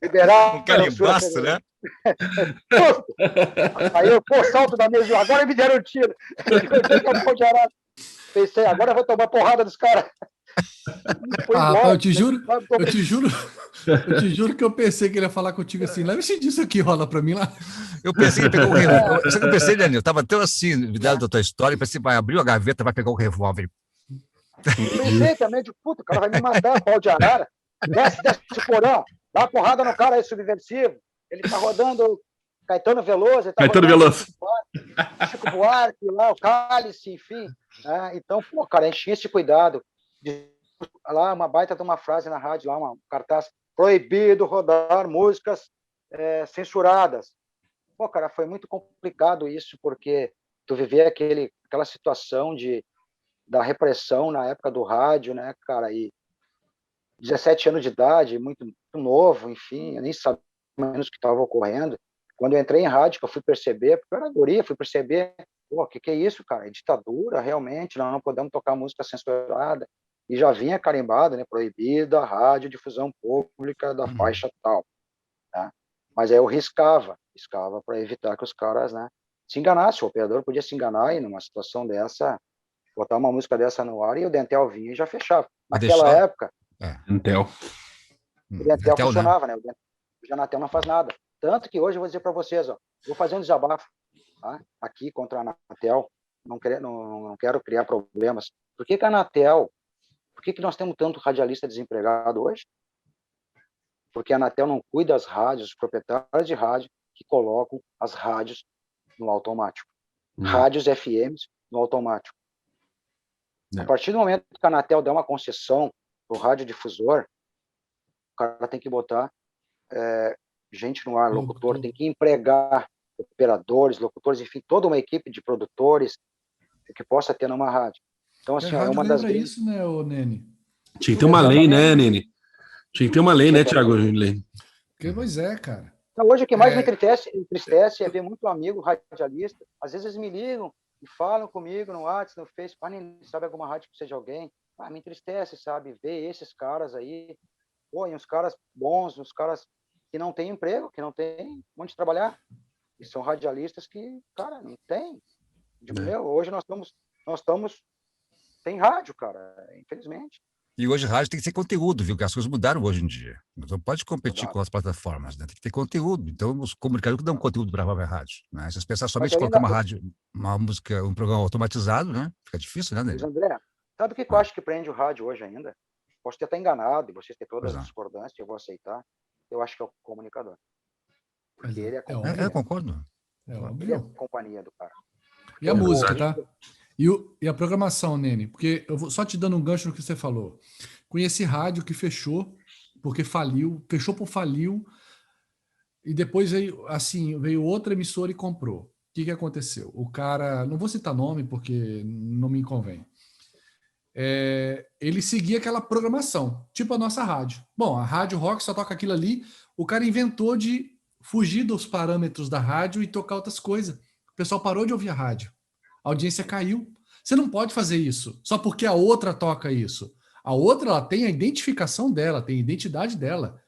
Liberar. Um carimbaço, né? Aí eu, salto da mesa, agora me deram um tiro. Pensei, agora eu vou tomar porrada dos caras. Eu te juro que eu pensei que ele ia falar contigo assim, leva esse disso aqui, rola pra mim lá. Eu pensei que pegou o revólver. Sabe o que eu pensei, Daniel? Eu tava tão assim, cuidado da tua história, e pensei, vai abrir a gaveta, vai pegar o revólver. Eu pensei também, de puta, o cara vai me matar, pau de arara. Desce porão, dá uma porrada no cara aí, subversivo. Ele tá rodando Caetano Veloso, Chico Buarque, lá, o Cálice, enfim. Então, cara, a gente tinha esse cuidado. Lá, uma baita de uma frase na rádio, lá, um cartaz, proibido rodar músicas censuradas. Cara, foi muito complicado isso, porque tu viver aquela situação da repressão na época do rádio, né, cara, e 17 anos de idade, muito, muito novo, enfim, eu nem sabia menos o que estava ocorrendo. Quando eu entrei em rádio, que eu fui perceber, porque eu era guria, fui perceber, o que é isso, cara? É ditadura, realmente, nós não podemos tocar música censurada. E já vinha carimbado, né, proibida a radiodifusão pública da faixa tal. Tá? Mas aí eu riscava para evitar que os caras, né, se enganassem. O operador podia se enganar e, numa situação dessa, botar uma música dessa no ar e o Dentel vinha e já fechava. Naquela época, Dentel. O Dentel funcionava, né? O Janatel não faz nada. Tanto que hoje eu vou dizer para vocês, vou fazer um desabafo, tá? Aqui contra a Anatel. Não quero criar problemas. Por que a Anatel... Por que nós temos tanto radialista desempregado hoje? Porque a Anatel não cuida das rádios, os proprietários de rádio que colocam as rádios no automático. Rádios FMs no automático. A partir do momento que a Anatel der uma concessão para o radiodifusor, o cara tem que botar gente no ar, locutor, tem que empregar operadores, locutores, enfim, toda uma equipe de produtores que possa ter numa rádio. Então, assim, é uma das grandes... isso, né, ô Nene? Tinha que ter uma lei, né, Nene? Tinha que ter uma lei, né, Thiago? Pois é, cara. Então, hoje o que mais me entristece é ver muito amigo radialista. Às vezes eles me ligam e falam comigo no WhatsApp, no Facebook, nem sabe alguma rádio que precisa de alguém. Me entristece, sabe? Ver esses caras aí, e uns caras bons, uns caras que não têm emprego, que não têm onde trabalhar. E são radialistas que, cara, não tem. Hoje nós estamos... Tem rádio, cara, infelizmente. E hoje rádio tem que ser conteúdo, viu? Que as coisas mudaram hoje em dia. Não pode competir com as plataformas, né? Tem que ter conteúdo. Então, os comunicadores dão conteúdo para a própria rádio. Né? Se as pessoas somente colocar uma rádio, uma música, um programa automatizado, né? Fica difícil, né, Nele? André, sabe o que eu acho que prende o rádio hoje ainda? Posso ter até enganado, e vocês têm todas as discordâncias, eu vou aceitar. Eu acho que é o comunicador. Porque ele é a companhia. Eu concordo. Ele é a companhia do cara. E a música, tá? E a programação, Nene, porque eu vou só te dando um gancho no que você falou. Conheci rádio que fechou, porque faliu, fechou por faliu, e depois veio outra emissora e comprou. O que aconteceu? O cara, não vou citar nome porque não me convém. Ele seguia aquela programação, tipo a nossa rádio. Bom, a Rádio Rock só toca aquilo ali, o cara inventou de fugir dos parâmetros da rádio e tocar outras coisas. O pessoal parou de ouvir a rádio. A audiência caiu. Você não pode fazer isso só porque a outra toca isso. A outra, ela tem a identificação dela, tem a identidade dela.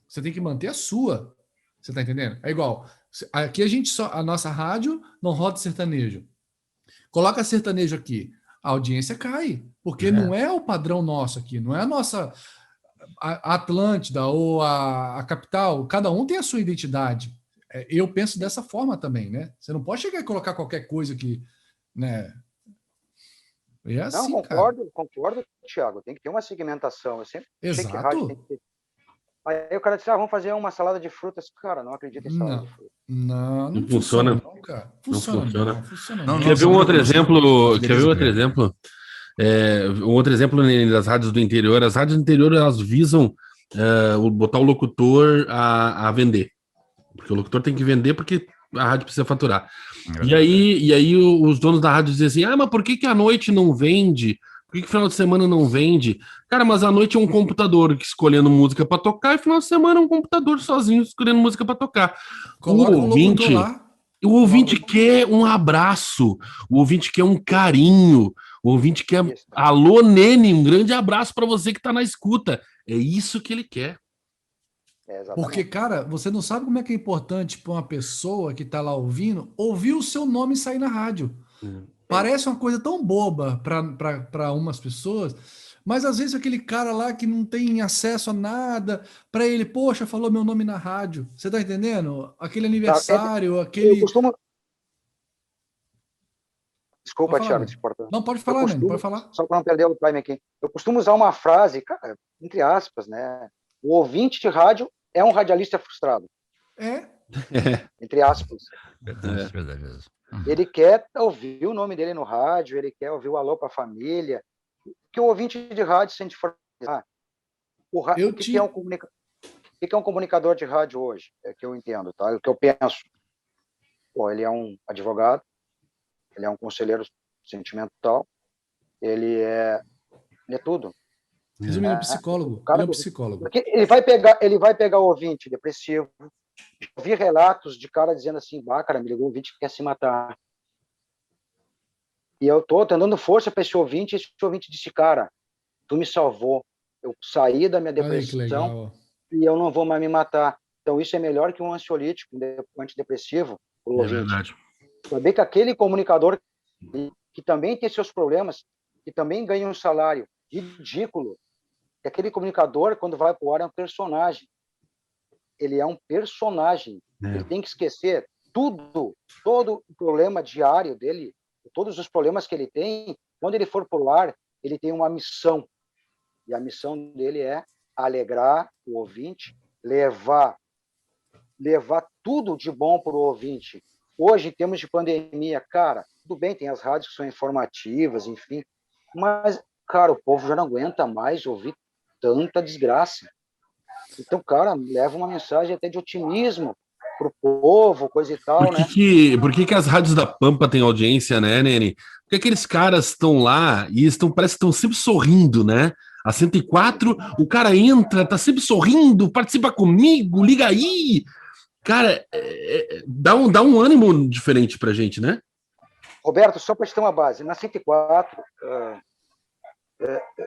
Você tem que manter a sua. Você tá entendendo? É igual. Aqui a nossa rádio não roda sertanejo. Coloca sertanejo aqui. A audiência cai. Porque não é o padrão nosso aqui. Não é a nossa a Atlântida ou a capital. Cada um tem a sua identidade. Eu penso dessa forma também, né? Você não pode chegar e colocar qualquer coisa que... né? É assim, não, concordo, Thiago. Tem que ter uma segmentação. Eu sempre achei que rádio tem que ter. Aí o cara disse, vamos fazer uma salada de frutas. Cara, não acredito em salada de frutas. Não funciona. Não, cara. Funciona. Quer ver um outro exemplo? Um outro exemplo das rádios do interior. As rádios do interior, elas visam botar o locutor a vender. Porque o locutor tem que vender porque a rádio precisa faturar. E aí os donos da rádio dizem assim, mas por que à noite não vende? Por que final de semana não vende? Cara, mas à noite é um computador escolhendo música para tocar e final de semana é um computador sozinho escolhendo música para tocar. Coloca o ouvinte lá. O ouvinte quer um abraço, o ouvinte quer um carinho, o ouvinte quer... Alô, Nene, um grande abraço para você que está na escuta. É isso que ele quer. Porque, cara, você não sabe como é que é importante para uma pessoa que está lá ouvindo ouvir o seu nome sair na rádio. Parece uma coisa tão boba para umas pessoas, mas às vezes aquele cara lá que não tem acesso a nada, para ele, poxa, falou meu nome na rádio. Você tá entendendo? Aquele aniversário, aquele... Desculpa, Thiago, não, pode falar, Nene, pode falar. Só para não perder o time aqui. Eu costumo usar uma frase, cara, entre aspas, né? O ouvinte de rádio é um radialista frustrado. Entre aspas. Verdade. Ele quer ouvir o nome dele no rádio, ele quer ouvir o alô para a família. Que o ouvinte de rádio sente frustrado. O que é um comunicador de rádio hoje? É que eu entendo, tá? É o que eu penso. Ele é um advogado, ele é um conselheiro sentimental, ele é tudo. Resumindo, psicólogo. Ele é um psicólogo. Porque ele vai pegar o ouvinte depressivo. Vi relatos de cara dizendo assim, cara, me ligou um ouvinte que quer se matar. E eu tô dando força para esse ouvinte disse, cara, tu me salvou. Eu saí da minha depressão e eu não vou mais me matar. Então isso é melhor que um ansiolítico, um antidepressivo pro ouvinte. Verdade. Saber que aquele comunicador que também tem seus problemas, que também ganha um salário ridículo, que aquele comunicador, quando vai pro ar, é um personagem. Ele é um personagem. Ele tem que esquecer todo o problema diário dele, todos os problemas que ele tem. Quando ele for pro ar, ele tem uma missão. E a missão dele é alegrar o ouvinte, levar tudo de bom para o ouvinte, Hoje, em termos de pandemia, cara, tudo bem, tem as rádios que são informativas, enfim, mas, cara, o povo já não aguenta mais ouvir tanta desgraça. Então, cara, leva uma mensagem até de otimismo pro povo, coisa e tal, né? Por que que as rádios da Pampa têm audiência, né, Nene? Porque aqueles caras estão lá e parece que estão sempre sorrindo, né? A 104, o cara entra, tá sempre sorrindo, participa comigo, liga aí. Cara, dá um ânimo diferente pra gente, né? Roberto, só para te ter uma base, na 104,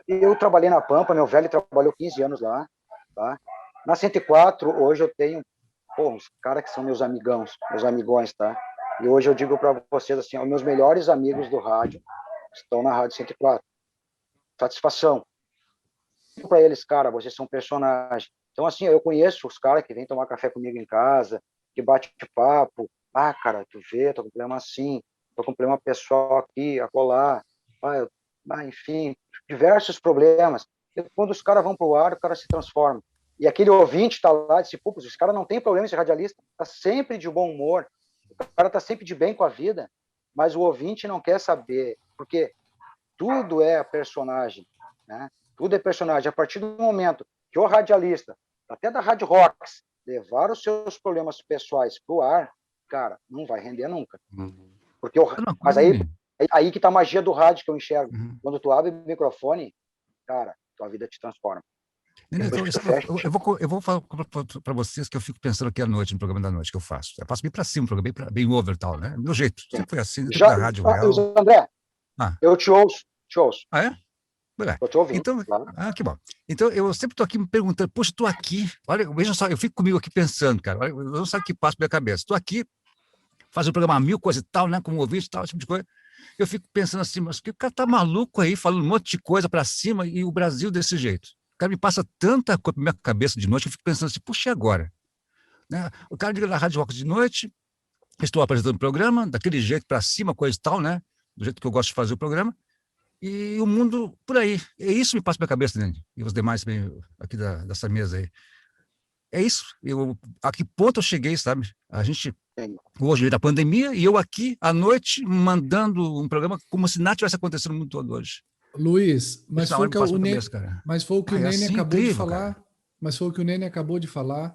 eu trabalhei na Pampa, meu velho trabalhou 15 anos lá, tá? Na 104, hoje eu tenho uns caras que são meus amigões, tá? E hoje eu digo para vocês assim, os meus melhores amigos do rádio estão na Rádio 104. Satisfação. Para eles, cara, vocês são personagens. Então, assim, eu conheço os caras que vêm tomar café comigo em casa, que bate papo. Ah, cara, tu vê, tô com problema assim, tô com problema pessoal aqui, acolá. Enfim, diversos problemas. E quando os caras vão pro ar, o cara se transforma. E aquele ouvinte tá lá e diz, pô, os caras não tem problema, esse radialista tá sempre de bom humor, o cara tá sempre de bem com a vida, mas o ouvinte não quer saber, porque tudo é personagem, né? Tudo é personagem. A partir do momento que o radialista, até da Rádio Rocks, levar os seus problemas pessoais pro ar, cara, não vai render nunca. Porque mas aí que tá a magia do rádio que eu enxergo. Quando tu abre o microfone, cara, tua vida te transforma. Eu vou falar para vocês que eu fico pensando aqui à noite, no programa da noite que eu faço. Eu faço bem para cima, um programa bem over tal, né? Meu jeito. Sempre foi assim, dentro da Rádio Real. André, eu te ouço. Ah, é? Tô te ouvindo. Então, claro. que bom. Então, eu sempre estou aqui me perguntando, poxa, estou aqui, olha, veja só, eu fico comigo aqui pensando, cara, olha, eu não sei o que passa pela minha cabeça. Estou aqui, fazendo um programa 1000 coisas e tal, né, como ouvinte e tal, esse tipo de coisa. Eu fico pensando assim, mas o cara tá maluco aí, falando um monte de coisa para cima e o Brasil desse jeito. O cara me passa tanta coisa na minha cabeça de noite, eu fico pensando assim, puxa, e agora? Né? O cara liga na Rádio Rock de noite, estou apresentando o programa, daquele jeito para cima, coisa e tal, né? Do jeito que eu gosto de fazer o programa. E o mundo por aí. É isso que me passa pela cabeça, né? E os demais aqui dessa mesa aí. É isso. A que ponto eu cheguei, sabe? A gente, hoje, da pandemia, e eu aqui, à noite, mandando um programa como se nada tivesse acontecendo no mundo todo hoje. Luiz, mas foi o que o Nene assim, acabou incrível, de falar. Cara. Mas foi o que o Nene acabou de falar.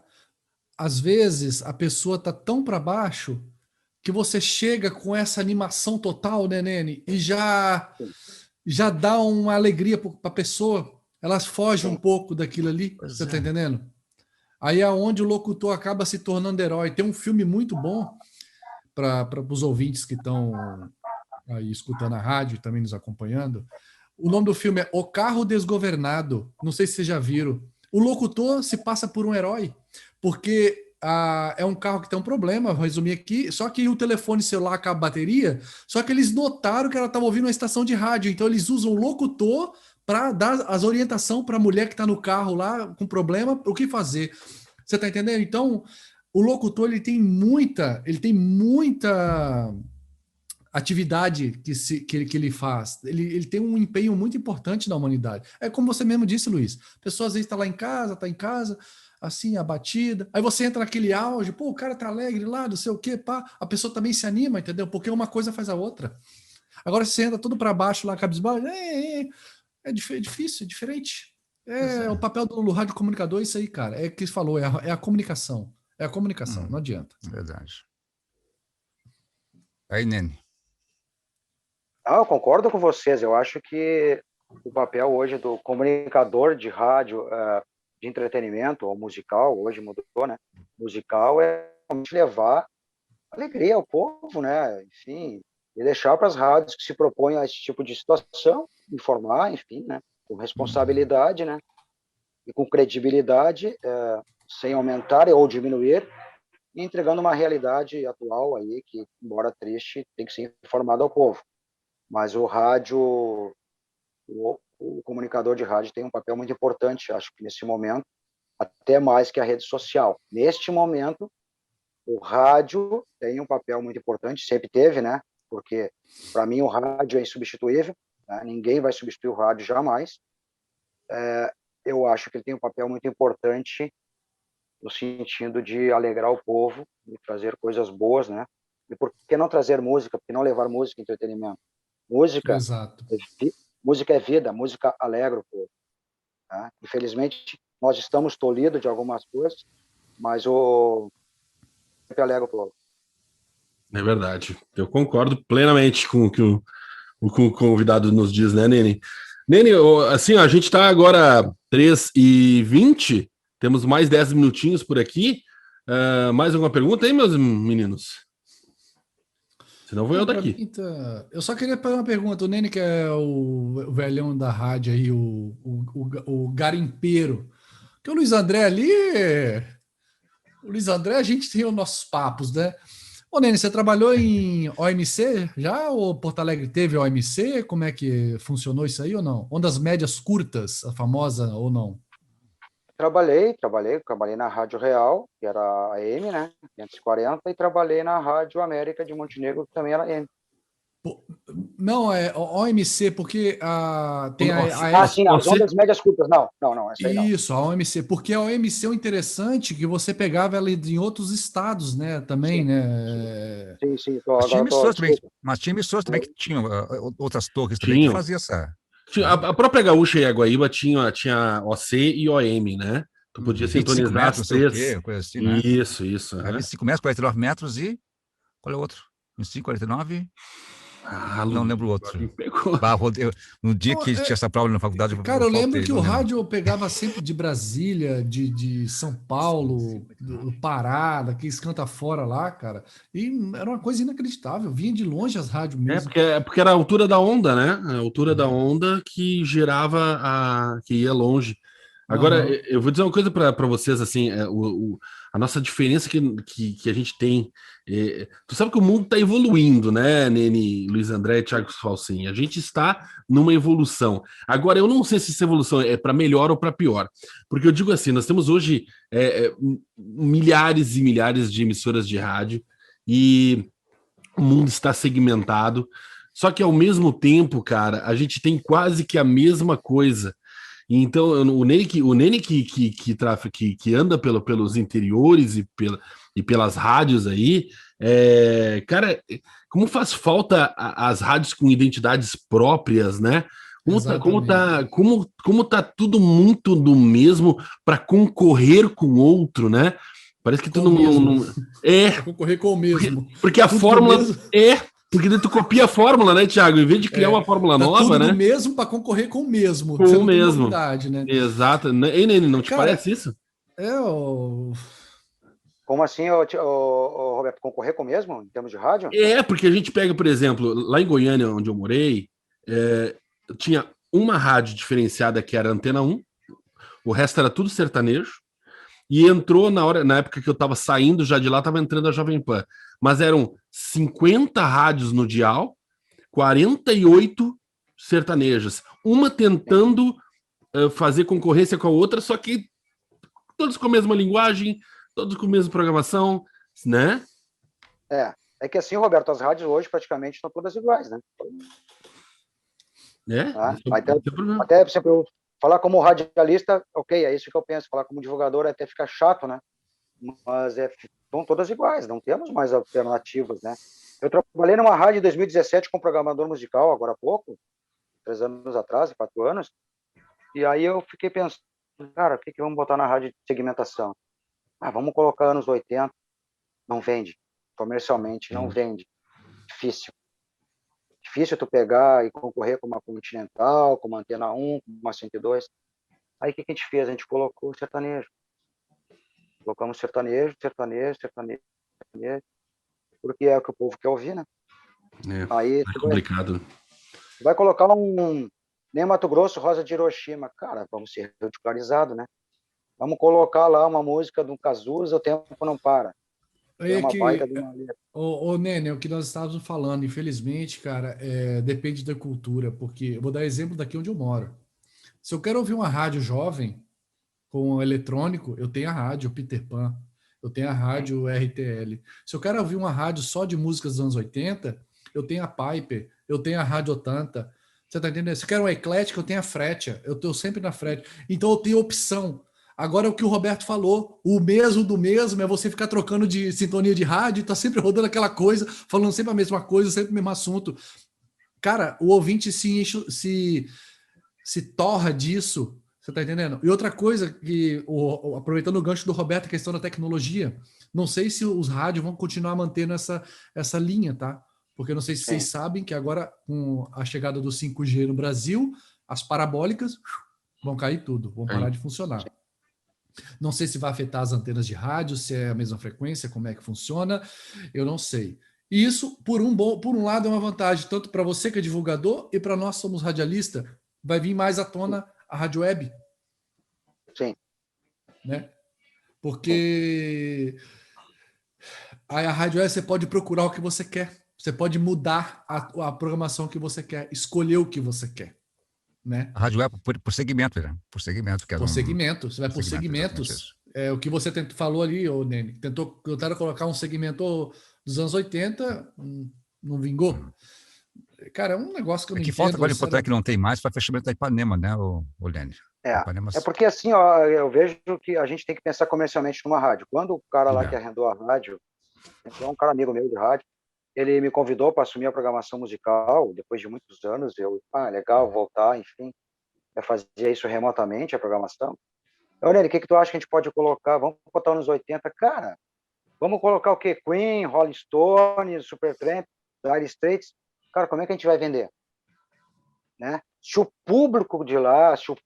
Às vezes, a pessoa tá tão para baixo que você chega com essa animação total, né, Nene? E já dá uma alegria para a pessoa, elas fogem um pouco daquilo ali, você tá entendendo? Aí é onde o locutor acaba se tornando herói. Tem um filme muito bom para os ouvintes que estão aí escutando a rádio e também nos acompanhando. O nome do filme é O Carro Desgovernado. Não sei se vocês já viram. O locutor se passa por um herói, porque é um carro que tem um problema, vou resumir aqui, só que o telefone celular acaba a bateria, só que eles notaram que ela estava ouvindo uma estação de rádio, então eles usam o locutor para dar as orientações para a mulher que está no carro lá com problema, o que fazer. Você está entendendo? Então, o locutor ele tem muita atividade que ele faz. Ele tem um empenho muito importante na humanidade. É como você mesmo disse, Luiz. A pessoa às vezes está lá em casa, assim, abatida. Aí você entra naquele auge, pô, o cara tá alegre lá, não sei o quê, pá. A pessoa também se anima, entendeu? Porque uma coisa faz a outra. Agora você entra tudo para baixo lá, cabisbaixo, é difícil, é diferente. O papel do rádio comunicador é isso aí, cara. É o que você falou, é a comunicação. É a comunicação, não adianta. Verdade. Aí, Nene. Eu concordo com vocês. Eu acho que o papel hoje do comunicador de rádio, de entretenimento ou musical, hoje mudou, né? Musical é levar alegria ao povo, né? Enfim, e deixar para as rádios que se propõem a esse tipo de situação, informar, enfim, né? Com responsabilidade, né? E com credibilidade, sem aumentar ou diminuir, e entregando uma realidade atual aí que, embora triste, tem que ser informado ao povo. Mas o rádio, o comunicador de rádio tem um papel muito importante, acho que nesse momento, até mais que a rede social. Neste momento, o rádio tem um papel muito importante, sempre teve, né? Porque, para mim, o rádio é insubstituível, né? Ninguém vai substituir o rádio jamais. Eu acho que ele tem um papel muito importante no sentido de alegrar o povo, de trazer coisas boas, né? E por que não trazer música? Por que não levar música e entretenimento? Música, Exato. música é vida, música alegra o povo. Tá? Infelizmente, nós estamos tolhidos de algumas coisas, mas o sempre alegra o povo. É verdade. Eu concordo plenamente com o que o convidado nos diz, né, Nene? Nene, assim, ó, a gente está agora 3h20, temos mais 10 minutinhos por aqui. Mais alguma pergunta aí, meus meninos? Senão vou eu daqui. Eu só queria fazer uma pergunta. O Nene, que é o velhão da rádio aí, o garimpeiro. Porque o Luiz André ali... O Luiz André, a gente tem os nossos papos, né? Ô, Nene, você trabalhou em OMC já? Ou Porto Alegre teve OMC? Como é que funcionou isso aí ou não? Ondas médias curtas, a famosa ou não? Trabalhei na Rádio Real, que era a AM, né? 540, e trabalhei na Rádio América de Montenegro, que também era AM. Não, é OMC, porque tem a sim, as ondas médias curtas. Não, essa aí não. Isso, a OMC, porque a OMC é o interessante que você pegava ela em outros estados, né, também, sim, né? Sim. Mas tinha emissoras também que tinham outras torres também que faziam essa... A própria Gaúcha e a Guaíba tinha OC e OM, né? Tu podia sintonizar metros, as três. Quê, coisa assim, né? Isso. 25 metros, 49 metros e... Qual é o outro? 25, 49... não lembro o outro. No dia que tinha essa prova na faculdade... Cara, eu lembro que o rádio eu pegava sempre de Brasília, de São Paulo, do Pará, daqueles canta fora lá, cara. E era uma coisa inacreditável. Vinha de longe as rádios mesmo. Porque era a altura da onda, né? A altura da onda que gerava que ia longe. Agora, eu vou dizer uma coisa para vocês, assim, a nossa diferença que a gente tem. Tu sabe que o mundo está evoluindo, né, Nene, Luiz André e Thiago Falsin? A gente está numa evolução. Agora, eu não sei se essa evolução é para melhor ou para pior. Porque eu digo assim, nós temos hoje milhares e milhares de emissoras de rádio e o mundo está segmentado. Só que, ao mesmo tempo, cara, a gente tem quase que a mesma coisa. Então, o Nene que anda pelos interiores e pelas rádios aí, cara, como faz falta as rádios com identidades próprias, né? Como tá tudo muito do mesmo para concorrer com o outro, né? Parece que tu não pra concorrer com o mesmo. Porque a tudo fórmula porque tu copia a fórmula, né, Thiago? Em vez de criar uma fórmula nova, tudo né? do mesmo para concorrer com o mesmo. Com o mesmo. Novidade, né? Exato. Ei, Nene, não te parece isso? Como assim, Roberto, concorrer com o mesmo, em termos de rádio? Porque a gente pega, por exemplo, lá em Goiânia, onde eu morei, tinha uma rádio diferenciada que era a Antena 1, o resto era tudo sertanejo, e entrou na época que eu estava saindo já de lá, estava entrando a Jovem Pan. Mas eram 50 rádios no dial, 48 sertanejas. Uma tentando fazer concorrência com a outra, só que todos com a mesma linguagem, todos com a mesma programação, né? É que assim, Roberto, as rádios hoje praticamente estão todas iguais, né? Até sempre eu falar como radialista, ok, é isso que eu penso. Falar como divulgador até fica chato, né? Mas estão todas iguais, não temos mais alternativas, né? Eu trabalhei numa rádio em 2017 como programador musical, agora há pouco, 3 anos atrás, 4 anos, e aí eu fiquei pensando, cara, o que vamos botar na rádio de segmentação? Vamos colocar anos 80, não vende, comercialmente não vende, difícil tu pegar e concorrer com uma Continental, com uma Antena 1, com uma 102. Aí o que a gente fez? A gente colocou sertanejo. Colocamos sertanejo, porque é o que o povo quer ouvir, né? Aí é complicado. Vai colocar nem Mato Grosso, Rosa de Hiroshima. Cara, vamos ser ridicularizados, né? Vamos colocar lá uma música do Cazuza, O Tempo Não Para. Nene, é o que nós estávamos falando, infelizmente, cara, depende da cultura, porque eu vou dar exemplo daqui onde eu moro. Se eu quero ouvir uma rádio jovem com eletrônico, eu tenho a rádio Peter Pan, eu tenho a rádio RTL. Se eu quero ouvir uma rádio só de músicas dos anos 80, eu tenho a Piper, eu tenho a Rádio Tanta. Você tá entendendo? Se eu quero uma eclética, eu tenho a Fretia, eu estou sempre na Fretia. Então eu tenho opção. Agora é o que o Roberto falou, o mesmo do mesmo é você ficar trocando de sintonia de rádio, tá sempre rodando aquela coisa, falando sempre a mesma coisa, sempre o mesmo assunto. Cara, o ouvinte se torra disso, você tá entendendo? E outra coisa que, aproveitando o gancho do Roberto, a questão da tecnologia, não sei se os rádios vão continuar mantendo essa linha, tá? Porque eu não sei se vocês sabem que agora, com a chegada do 5G no Brasil, as parabólicas vão cair tudo, vão parar de funcionar. Não sei se vai afetar as antenas de rádio, se é a mesma frequência, como é que funciona, eu não sei. E isso, por um lado, é uma vantagem, tanto para você que é divulgador e para nós somos radialista, vai vir mais à tona a rádio web. Sim. Né? Porque a rádio web você pode procurar o que você quer, você pode mudar a programação que você quer, escolher o que você quer. Né? A rádio web por segmento, né? Por segmento. Por segmento, você vai por segmentos. É, o que você falou ali, Nene, tentaram colocar um segmento dos anos 80, não vingou. Cara, é um negócio que eu não entendo. Que falta agora em Porto Alegre que não tem mais para fechamento da Ipanema, né, o Lene? É porque assim, ó, eu vejo que a gente tem que pensar comercialmente numa rádio. Quando o cara lá que arrendou a rádio, então um cara amigo meu de rádio, ele me convidou para assumir a programação musical, depois de muitos anos, legal, voltar, enfim, fazer isso remotamente, a programação. Então, Nene, o que tu acha que a gente pode colocar? Vamos botar nos 80, cara, vamos colocar o quê? Queen, Rolling Stones, Supertramp, Dire Straits, cara, como é que a gente vai vender? Né? Se o público de lá, se o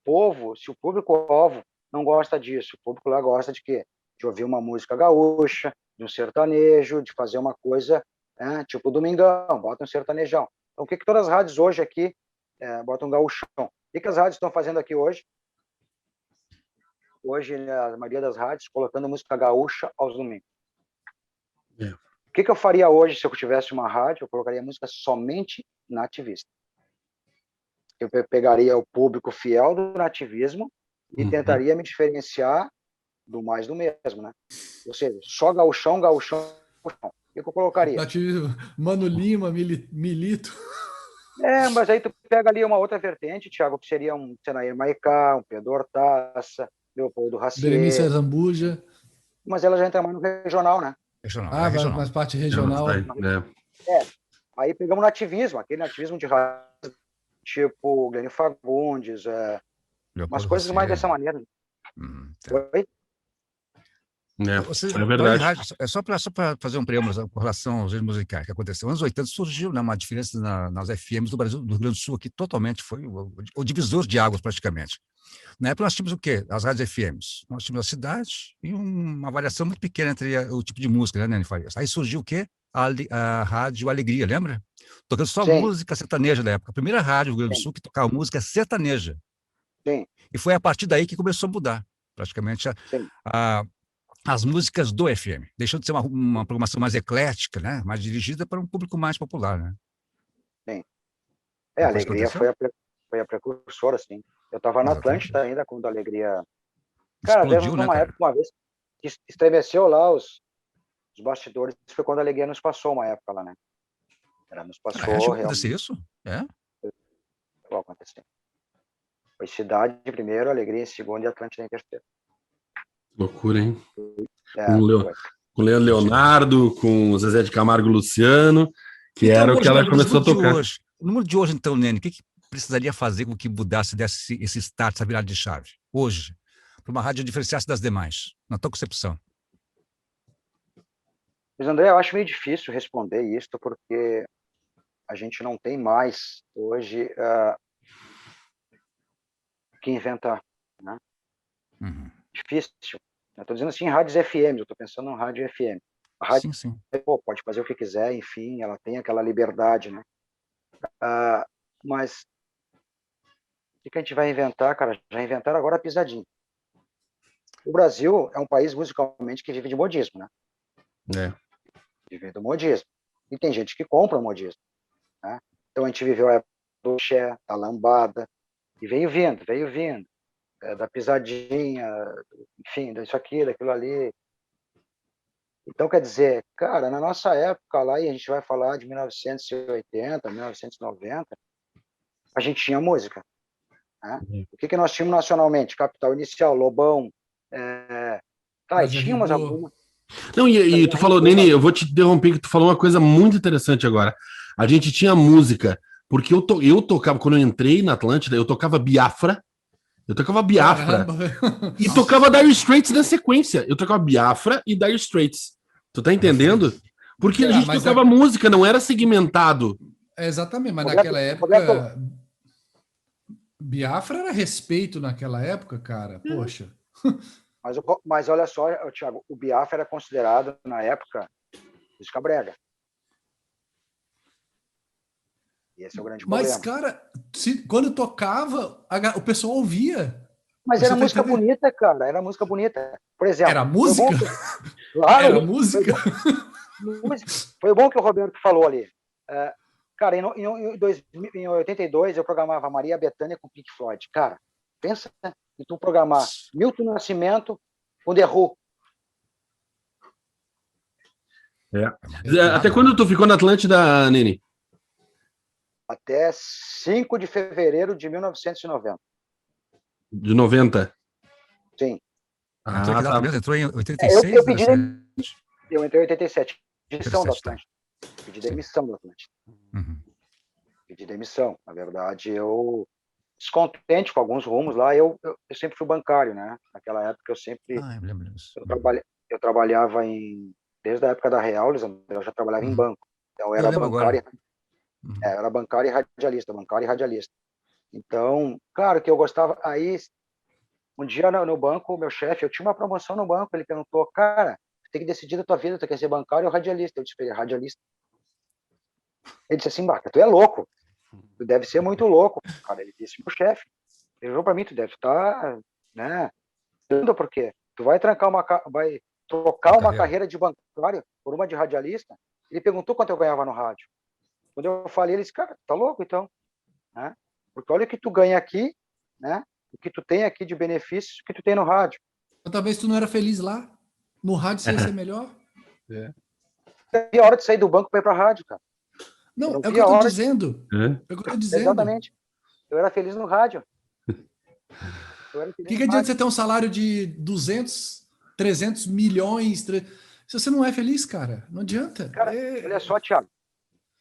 público-alvo não gosta disso, o público lá gosta de quê? De ouvir uma música gaúcha, de um sertanejo, de fazer uma coisa, né? Tipo Domingão, bota um sertanejão. Então, o que todas as rádios hoje aqui botam um gaúchão? O que as rádios estão fazendo aqui hoje? Hoje, a maioria das rádios, colocando música gaúcha aos domingos. O que eu faria hoje se eu tivesse uma rádio? Eu colocaria música somente nativista. Eu pegaria o público fiel do nativismo e tentaria me diferenciar do mais do mesmo, né? Ou seja, só gauchão. O que eu colocaria? Nativismo, Mano Lima, Milito. Mas aí tu pega ali uma outra vertente, Thiago, que seria um Senair Maicá, um Pedro Hortaça, Leopoldo Racier. Berenice Azambuja. Mas ela já entra mais no regional, né? Regional. Mais parte regional. Aí pegamos o nativismo, aquele nativismo de rádio, tipo Glênio Fagundes, umas coisas mais dessa maneira. Oi? É verdade. Só para fazer um preâmbulo com relação aos gêneros musicais que aconteceu. Nos anos 80 surgiu, né, uma diferença nas FMs do Brasil, do Rio Grande do Sul, que totalmente foi o divisor de águas, praticamente. Na época nós tínhamos o quê? As rádios FMs. Nós tínhamos a cidade e uma variação muito pequena entre o tipo de música, né, Nene Farias? Aí surgiu o quê? A Rádio Alegria, lembra? Tocando só música sertaneja da época. A primeira rádio do Rio Grande do Sul que tocava música sertaneja. Sim. E foi a partir daí que começou a mudar, praticamente, as músicas do FM. Deixou de ser uma programação mais eclética, né? Mais dirigida para um público mais popular, né? Sim. A Alegria foi a precursora, assim. Eu estava na Atlântida ainda quando a Alegria... Cara, teve uma época, uma vez, que estremeceu lá os bastidores, foi quando a Alegria nos passou uma época lá, né? Ela nos passou... Chegou a acontecer isso? Chegou a acontecer. Foi Cidade em primeiro, Alegria em segundo e Atlântida em terceiro. Loucura, hein? Com o Leonardo, com o Zezé de Camargo e Luciano, que então, era o que ela começou a tocar. No mundo de hoje, então, Nene, o que precisaria fazer com que mudasse, desse esse start, essa virada de chave? Hoje, para uma rádio diferenciasse das demais, na tua concepção? Mas, André, eu acho meio difícil responder isso, porque a gente não tem mais, hoje, o que inventar, né? Difícil. Eu estou dizendo assim, rádios FM, eu estou pensando em rádio FM. A rádio pode fazer o que quiser, enfim, ela tem aquela liberdade, né? Mas o que a gente vai inventar, cara? Já inventaram agora a pisadinha. O Brasil é um país musicalmente que vive de modismo, né? Vive do modismo. E tem gente que compra o modismo, né? Então a gente viveu a época do axé, da lambada, e veio vindo. Da pisadinha, enfim, disso aqui, daquilo ali. Então, quer dizer, cara, na nossa época lá, e a gente vai falar de 1980, 1990, a gente tinha música. Né? O que nós tínhamos nacionalmente? Capital Inicial, Lobão, E tinha umas algumas. Não, e tu falou, Nene, eu vou te interromper, que tu falou uma coisa muito interessante agora. A gente tinha música, porque eu tocava, quando eu entrei na Atlântida, eu tocava Biafra, Caramba. e tocava Dire Straits na sequência. Eu tocava Biafra e Dire Straits. Tu tá entendendo? Porque a gente tocava música, não era segmentado. Exatamente, mas naquela época... Biafra era respeito naquela época, cara. Poxa. Mas olha só, Thiago, o Biafra era considerado, na época, música brega. E esse é o grande problema. Mas, cara, quando tocava, o pessoal ouvia. Mas era música bonita, cara. Era música bonita. Por exemplo... Era música? Claro. Era música? Foi bom que o Roberto falou ali. Cara, em 82 eu programava Maria Bethânia com Pink Floyd. Cara, pensa em tu programar Milton Nascimento com The Who. Até quando tu ficou na Atlântida, Nene? Até 5 de fevereiro de 1990. De 90? Sim. Entrou em 86? Eu entrei em 87. Demissão da Atlântida. Pedi demissão da Atlântida. Pedi demissão. Na verdade, eu descontente com alguns rumos lá, eu sempre fui bancário, né? Naquela época eu sempre... eu lembro disso. Eu trabalhava desde a época da Real, eu já trabalhava em banco. Então eu era bancário. Era bancário e radialista. Então, claro que eu gostava... Aí, um dia no banco, o meu chefe, eu tinha uma promoção no banco, ele perguntou, cara, tem que decidir da tua vida, tu quer ser bancário ou radialista? Eu disse, radialista. Ele disse assim, tu é louco, tu deve ser muito louco, cara. Ele disse pro chefe, ele falou pra mim, tu deve estar, né, por quê? Tu vai trocar uma carreira de bancário por uma de radialista? Ele perguntou quanto eu ganhava no rádio. Quando eu falei, ele disse, cara, tá louco então, né? Porque olha o que tu ganha aqui, né? O que tu tem aqui de benefícios, o que tu tem no rádio. Talvez tu não era feliz lá. No rádio você ia ser melhor. É a hora de sair do banco para ir para a rádio, cara. Não, é o que eu tô dizendo. É o que eu tô dizendo. Exatamente. Eu era feliz no rádio. O que adianta você ter um salário de 200, 300 milhões? Se você não é feliz, cara, não adianta. Cara, olha só, Thiago.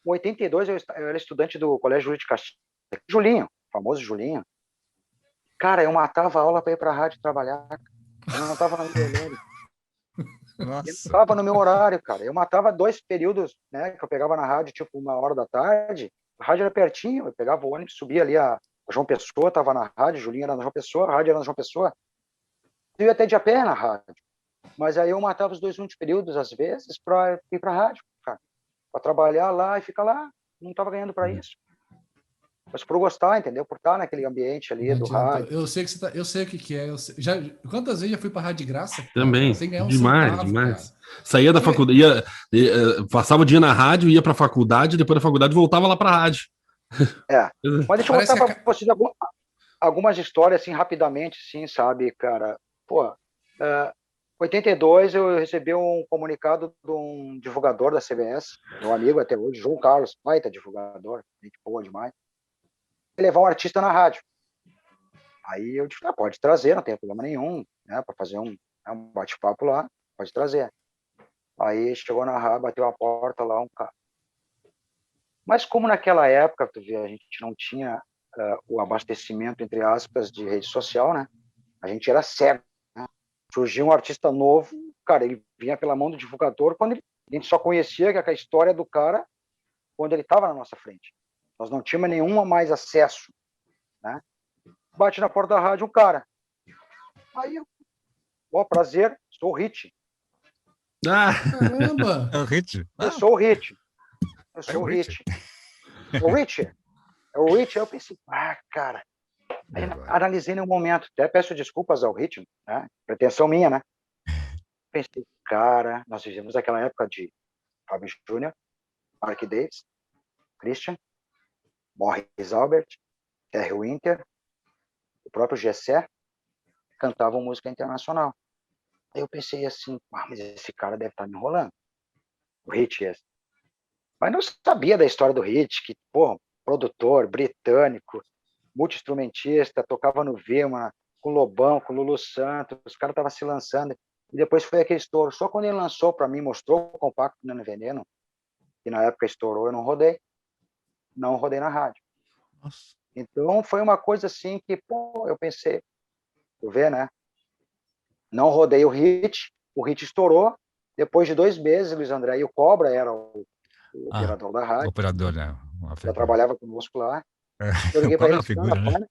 Em 82, eu era estudante do Colégio Júlio de Castilhos. Julinho, famoso Julinho. Cara, eu matava a aula para ir para a rádio trabalhar. Eu não estava no meu horário. Eu estava no meu horário, cara. Eu matava 2 períodos, né, que eu pegava na rádio, tipo 1h da tarde. A rádio era pertinho, eu pegava o ônibus, subia ali a João Pessoa, estava na rádio, Julinho era na João Pessoa, a rádio era na João Pessoa. Eu ia até de a pé na rádio. Mas aí eu matava os 2 últimos períodos, às vezes, para ir para a rádio, cara. Para trabalhar lá e ficar lá. Não estava ganhando para isso. Mas por gostar, entendeu? Por estar naquele ambiente ali do rádio. Eu sei que eu sei o que é. Quantas vezes já fui para rádio de graça? Cara? Também. Sem ganhar demais. Cara. Saía da faculdade, passava o dia na rádio, ia para a faculdade, depois da faculdade voltava lá para a rádio. Mas deixa eu contar para vocês algumas histórias, assim, rapidamente, assim, sabe, cara? Pô, 82 eu recebi um comunicado de um divulgador da CBS, meu amigo até hoje, João Carlos, baita divulgador, gente boa demais. Levar um artista na rádio. Aí eu disse, pode trazer, não tem problema nenhum, né, para fazer um bate-papo lá, pode trazer. Aí chegou na rádio, bateu a porta lá, um cara. Mas como naquela época, tu vê, a gente não tinha o abastecimento, entre aspas, de rede social, né, a gente era cego, né? Surgiu um artista novo, cara, ele vinha pela mão do divulgador, a gente só conhecia a história do cara quando ele estava na nossa frente. Nós não tínhamos nenhum mais acesso, né? Bate na porta da rádio um cara. Aí eu, prazer, sou o Hit. Caramba! É o Hit? Eu sou o Hit. Eu sou o Hit. O Rich. É o Rich. Aí eu pensei, cara. Aí analisei no momento. Até peço desculpas ao Hit, né? Pretensão minha, né? Pensei, cara, nós vivemos aquela época de Fábio Júnior, Mark Davis, Christian, Morris Albert, Terry Winter, o próprio Gessé, cantavam música internacional. Aí eu pensei assim, mas esse cara deve estar me enrolando. O Hit esse. Mas não sabia da história do Hit, que, produtor britânico, multi-instrumentista, tocava no Vilma, com o Lobão, com o Lulu Santos, os caras estavam se lançando, e depois foi aquele estouro. Só quando ele lançou para mim, mostrou o compacto Nano Veneno, que na época estourou, eu não rodei na rádio. Nossa. Então foi uma coisa assim que, pô, eu pensei, tu vê, né? Não rodei o hit estourou, depois de 2 meses, Luiz André, e o Cobra era o operador da rádio, Operador, né? já trabalhava conosco lá. É, Eu liguei para ele, uma figura, né?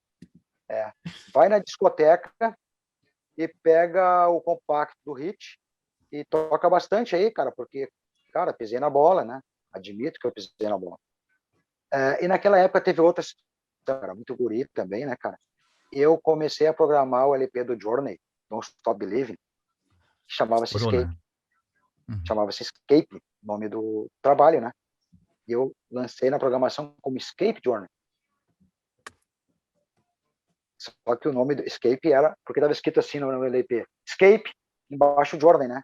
vai na discoteca e pega o compacto do hit e toca bastante aí, cara, porque, cara, pisei na bola, né? Admito que eu pisei na bola. E naquela época teve outras, era muito guri também, né, cara? Eu comecei a programar o LP do Journey, Don't Stop Believing, que chamava-se Estourou, Escape. né? Chamava-se Escape, nome do trabalho, né? E eu lancei na programação como Escape Journey. Só que o nome do Escape era, porque estava escrito assim no LP, Escape, embaixo Journey, né?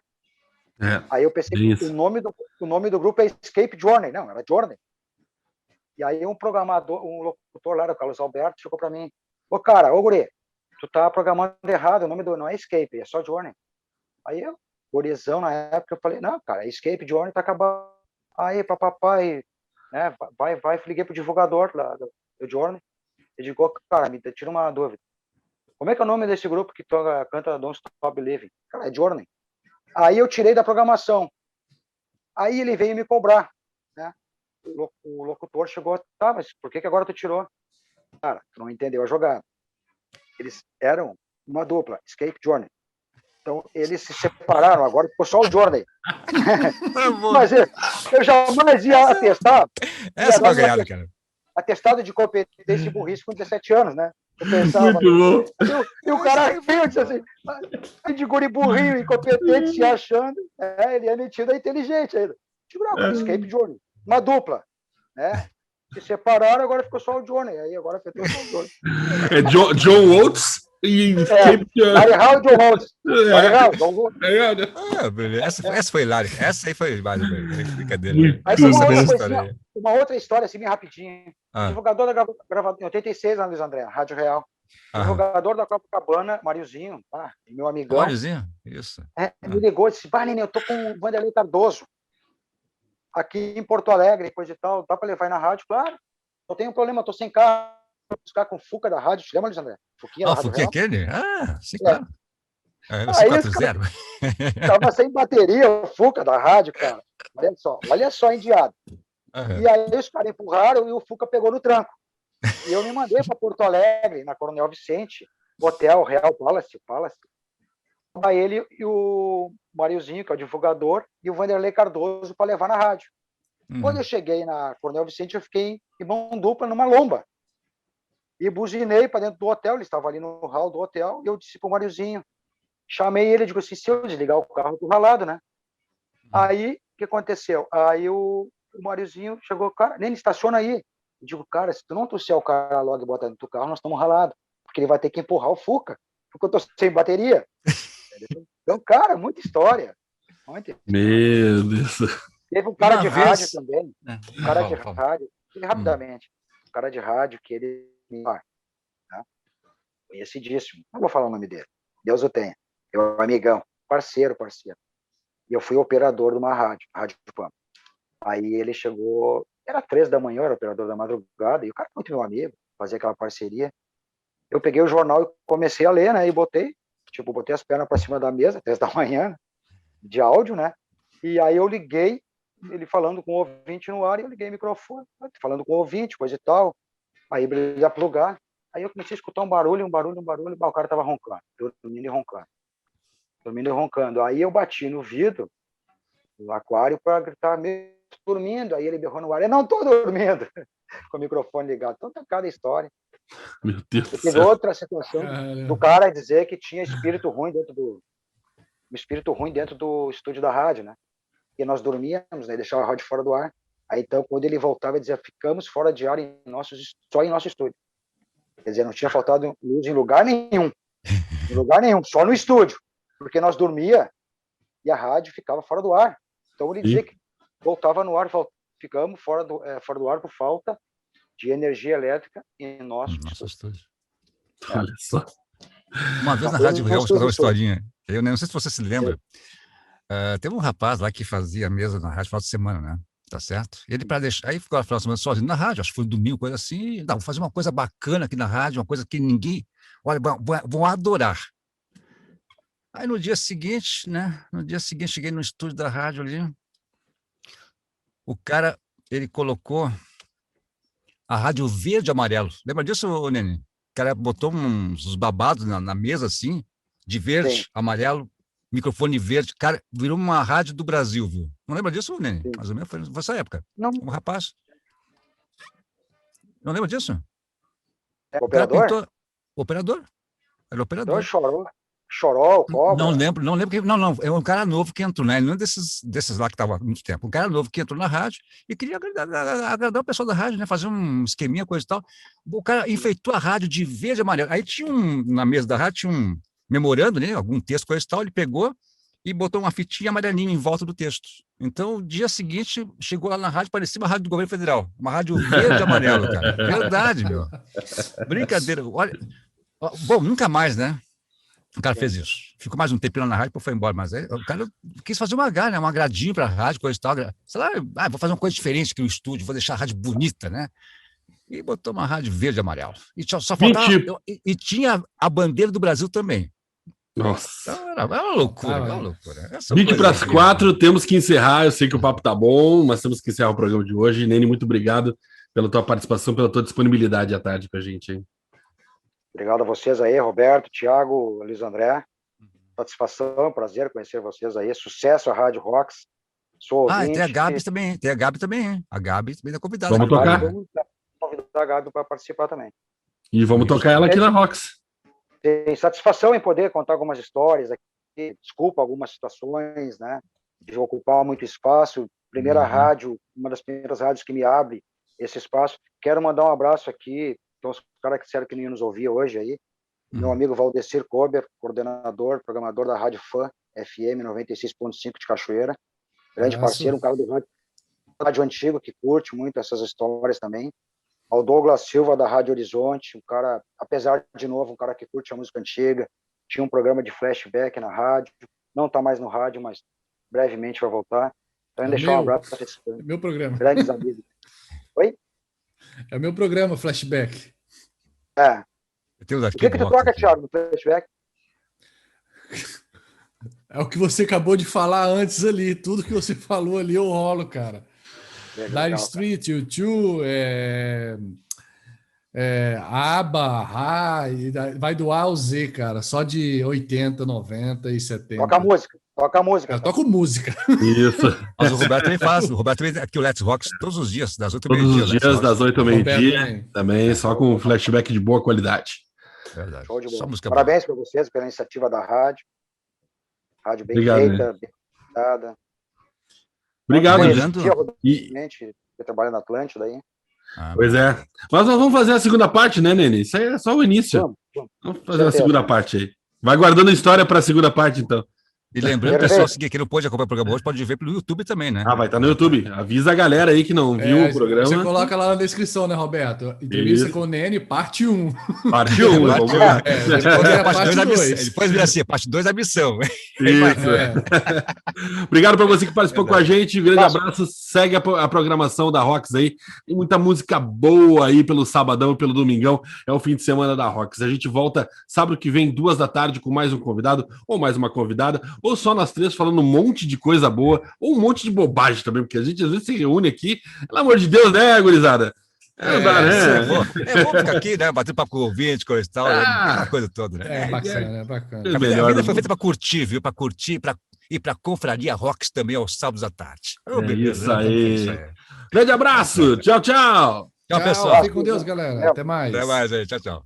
Aí eu pensei que o nome do grupo é Escape Journey. Não, era Journey. E aí um programador, um locutor lá, o Carlos Alberto, chegou para mim, ô guri, tu tá programando errado, o nome não é Escape, é só Journey. Aí eu, gurizão na época, eu falei, não, cara, Escape Journey tá acabando. Aí, papai, né, vai, liguei pro divulgador lá do Journey, e digo, cara, me tira uma dúvida. Como é que é o nome desse grupo que canta Don't Stop Believing? Cara, é Journey. Aí eu tirei da programação. Aí ele veio me cobrar, né? O locutor chegou, tá, mas por que agora tu tirou? Cara, tu não entendeu a jogada. Eles eram uma dupla, Escape Journey. Então, eles se separaram, agora ficou só o Journey. Mas eu jamais ia atestar. Essa foi ganhada, cara. Atestado de competência e burrice com 17 anos, né? Eu pensava, muito bom. E o cara veio e disse assim, de guri burrinho, incompetente, se achando, ele é metido a inteligente ainda. Digo, não, cara, Escape Journey, uma dupla, né? Se separaram, agora ficou só o Johnny, aí agora ficou só o Johnny. É John Oates e Escape Larry Hall e John Oates. Larry Hall, John Oates. Essa foi hilária. Essa aí foi mais brincadeira. Aí uma outra história, assim, bem rapidinho. Divulgador da gravadora, em 86, na Luiz André, Rádio Real. Divulgador da Copacabana, Mariozinho, meu amigão. Mariozinho, isso. Me ligou e disse, Nene, eu tô com o Vanderlei Cardoso aqui em Porto Alegre, coisa e tal, dá para levar aí na rádio? Claro, eu tenho um problema, eu tô sem carro, vou buscar com o Fuca da rádio, te lembra, Luiz André? Fuquinha aquele? Sim, claro. O 540. Tava sem bateria, o Fuca da rádio, cara. Olha só, indiado. E aí os caras empurraram e o Fuca pegou no tranco. E eu me mandei para Porto Alegre, na Coronel Vicente, Hotel Real Palace. Aí ele e o Mariozinho, que é o divulgador, e o Vanderlei Cardoso para levar na rádio. Quando eu cheguei na Coronel Vicente, eu fiquei em mão dupla numa lomba. E buzinei para dentro do hotel, ele estava ali no hall do hotel, e eu disse para o Mariozinho, chamei ele, digo assim, se eu desligar o carro, eu tô ralado, né? Aí, o que aconteceu? Aí o Mariozinho chegou, cara, nem estaciona aí. Eu digo, cara, se tu não trouxer o cara logo e botar dentro do carro, nós estamos ralados, porque ele vai ter que empurrar o Fuca, porque eu tô sem bateria. Então, cara, muita história. Meu Deus. Teve um cara de rádio também. Um cara de rádio, rapidamente. Um cara de rádio que ele conhecidíssimo. Não vou falar o nome dele. Deus o tenha. Meu amigão, parceiro. E eu fui operador de uma rádio Pampa. Aí ele chegou, era 3 da manhã, era operador da madrugada, e o cara muito meu amigo, fazia aquela parceria. Eu peguei o jornal e comecei a ler, né? E botei as pernas para cima da mesa, 3 da manhã, de áudio, né? E aí eu liguei, ele falando com o ouvinte no ar, e eu liguei o microfone, falando com o ouvinte, coisa e tal. Aí ele ia plugar. Aí eu comecei a escutar um barulho, o cara tava roncando, dormindo e roncando. Aí eu bati no vidro, no aquário, para gritar, mesmo dormindo. Aí ele berrou no ar, eu não tô dormindo, com o microfone ligado. Então tem cada história. Meu Deus do céu. Outra situação do cara dizer que tinha espírito ruim dentro do estúdio da rádio, né? E nós dormíamos, né? Deixava a rádio fora do ar. Aí então, quando ele voltava, ele dizia, ficamos fora de ar só em nosso estúdio. Quer dizer, não tinha faltado luz em lugar nenhum. Só no estúdio. Porque nós dormia e a rádio ficava fora do ar. Então ele dizia que voltava no ar, ficamos fora do ar por falta de energia elétrica em nosso estúdio. Olha só. Uma vez na Rádio Real, vou contar uma historinha. Eu não sei se você se lembra. Teve um rapaz lá que fazia mesa na rádio no final de semana, né? Tá certo? Ele, para deixar. Aí ficou a final de semana sozinho na rádio, acho que foi um domingo, coisa assim. Não, vou fazer uma coisa bacana aqui na rádio, uma coisa que ninguém. Olha, vão adorar. Aí no dia seguinte, né? No dia seguinte, cheguei no estúdio da rádio ali. O cara, ele colocou a rádio verde e amarelo. Lembra disso, Nene? O cara botou uns babados na mesa, assim, de verde, Sim. amarelo, microfone verde. Cara, virou uma rádio do Brasil, viu? Não lembra disso, Nene? Sim. Mais ou menos foi essa época. Não. Um rapaz. Não lembra disso? É O cara operador? pintou... Operador. Era operador. Então, chorou, cobra. Não lembro. Não, é um cara novo que entrou, né? Não é desses lá que estava há muito tempo. Um cara novo que entrou na rádio e queria agradar o pessoal da rádio, né? Fazer um esqueminha, coisa e tal. O cara enfeitou a rádio de verde e amarelo. Aí tinha na mesa da rádio, tinha um memorando, né? Algum texto, coisa e tal. Ele pegou e botou uma fitinha amarelinha em volta do texto. Então, o dia seguinte, chegou lá na rádio, parecia uma rádio do governo federal. Uma rádio verde e amarelo, cara. Verdade, meu. Brincadeira. Olha, bom, nunca mais, né? O cara fez isso. Ficou mais um tempinho lá na rádio, depois foi embora. Mas aí, o cara quis fazer né? Um agradinho para a rádio, coisa e tal. Sei lá, vou fazer uma coisa diferente aqui no estúdio, vou deixar a rádio bonita, né? E botou uma rádio verde e amarelo. E só faltava... E tinha a bandeira do Brasil também. Nossa. Então, era uma loucura, era uma loucura. 20 para as 4, temos que encerrar. Eu sei que o papo tá bom, mas temos que encerrar o programa de hoje. Nene, muito obrigado pela tua participação, pela tua disponibilidade à tarde com a gente, hein? Obrigado a vocês aí, Roberto, Thiago, Luiz André. Satisfação, prazer conhecer vocês aí. Sucesso à Rádio Rocks. Sou ouvinte. E tem a Gabi também. Tem a Gabi também, hein? A Gabi também é convidada. Vamos tocar. Vamos convidar a Gabi para participar também. E vamos tocar ela aqui na Rocks. Tem satisfação em poder contar algumas histórias aqui. Desculpa algumas situações, né? De ocupar muito espaço. Primeira rádio, uma das primeiras rádios que me abre esse espaço. Quero mandar um abraço aqui. Então, os caras que disseram que não iam nos ouvir hoje aí. Meu amigo Valdecir Kober, coordenador, programador da Rádio Fã, FM 96.5 de Cachoeira. Grande parceiro, um cara do rádio antigo que curte muito essas histórias também. Ao Douglas Silva, da Rádio Horizonte, um cara, apesar de novo, um cara que curte a música antiga. Tinha um programa de flashback na rádio. Não está mais no rádio, mas brevemente vai voltar. Então, deixar um abraço para esses meu programa. Grandes amigos. Oi? É o meu programa, Flashback. O que tu toca, Thiago, no Flashback? É o que você acabou de falar antes ali. Tudo que você falou ali eu rolo, cara. Dire Street, U2, ABBA, vai do A ao Z, cara. Só de 80, 90 e 70. Toca música. Eu toco música. Isso. Mas o Roberto também faz. O Roberto também aqui o Let's Rocks todos os dias, das 8 ao meio-dia. Todos os dias, das 8 ao meio-dia. Também, só com flashback de boa qualidade. Verdade. Show de bola. Música Parabéns para vocês pela iniciativa da rádio. Rádio bem feita, bem cuidada. Obrigado, Gente. Eu trabalho na Atlântida aí. Pois é. Mas nós vamos fazer a segunda parte, né, Nene? Isso aí é só o início. Vamos fazer a segunda parte aí. Vai guardando a história para a segunda parte, então. E lembrando, pessoal, que não pôde acompanhar o programa hoje, pode ver pelo YouTube também, né? Vai estar no YouTube. Avisa a galera aí que não viu o programa. Você coloca lá na descrição, né, Roberto? Entrevista com o Nene, parte 1. Parte 1, vamos lá. Parte 2. Depois vira assim, parte 2 da missão. Isso. Obrigado para você que participou com a gente. Um grande abraço. Segue a programação da Rocks aí. Tem muita música boa aí pelo sabadão, pelo domingão. É o fim de semana da Rocks. A gente volta sábado que vem, 2 da tarde, com mais um convidado ou mais uma convidada. Ou só nós três falando um monte de coisa boa, ou um monte de bobagem também, porque a gente às vezes se reúne aqui, pelo amor de Deus, né, gurizada? É bom ficar aqui, né, batendo papo com o ouvinte, coisa e tal, aquela coisa toda, né? É bacana. A vida foi feita para curtir, viu? Para curtir, e para Confraria Rocks também aos sábados à tarde. Isso aí. Grande abraço, tchau. Tchau, pessoal. Fique com Deus, galera. Até mais. Até mais aí, tchau.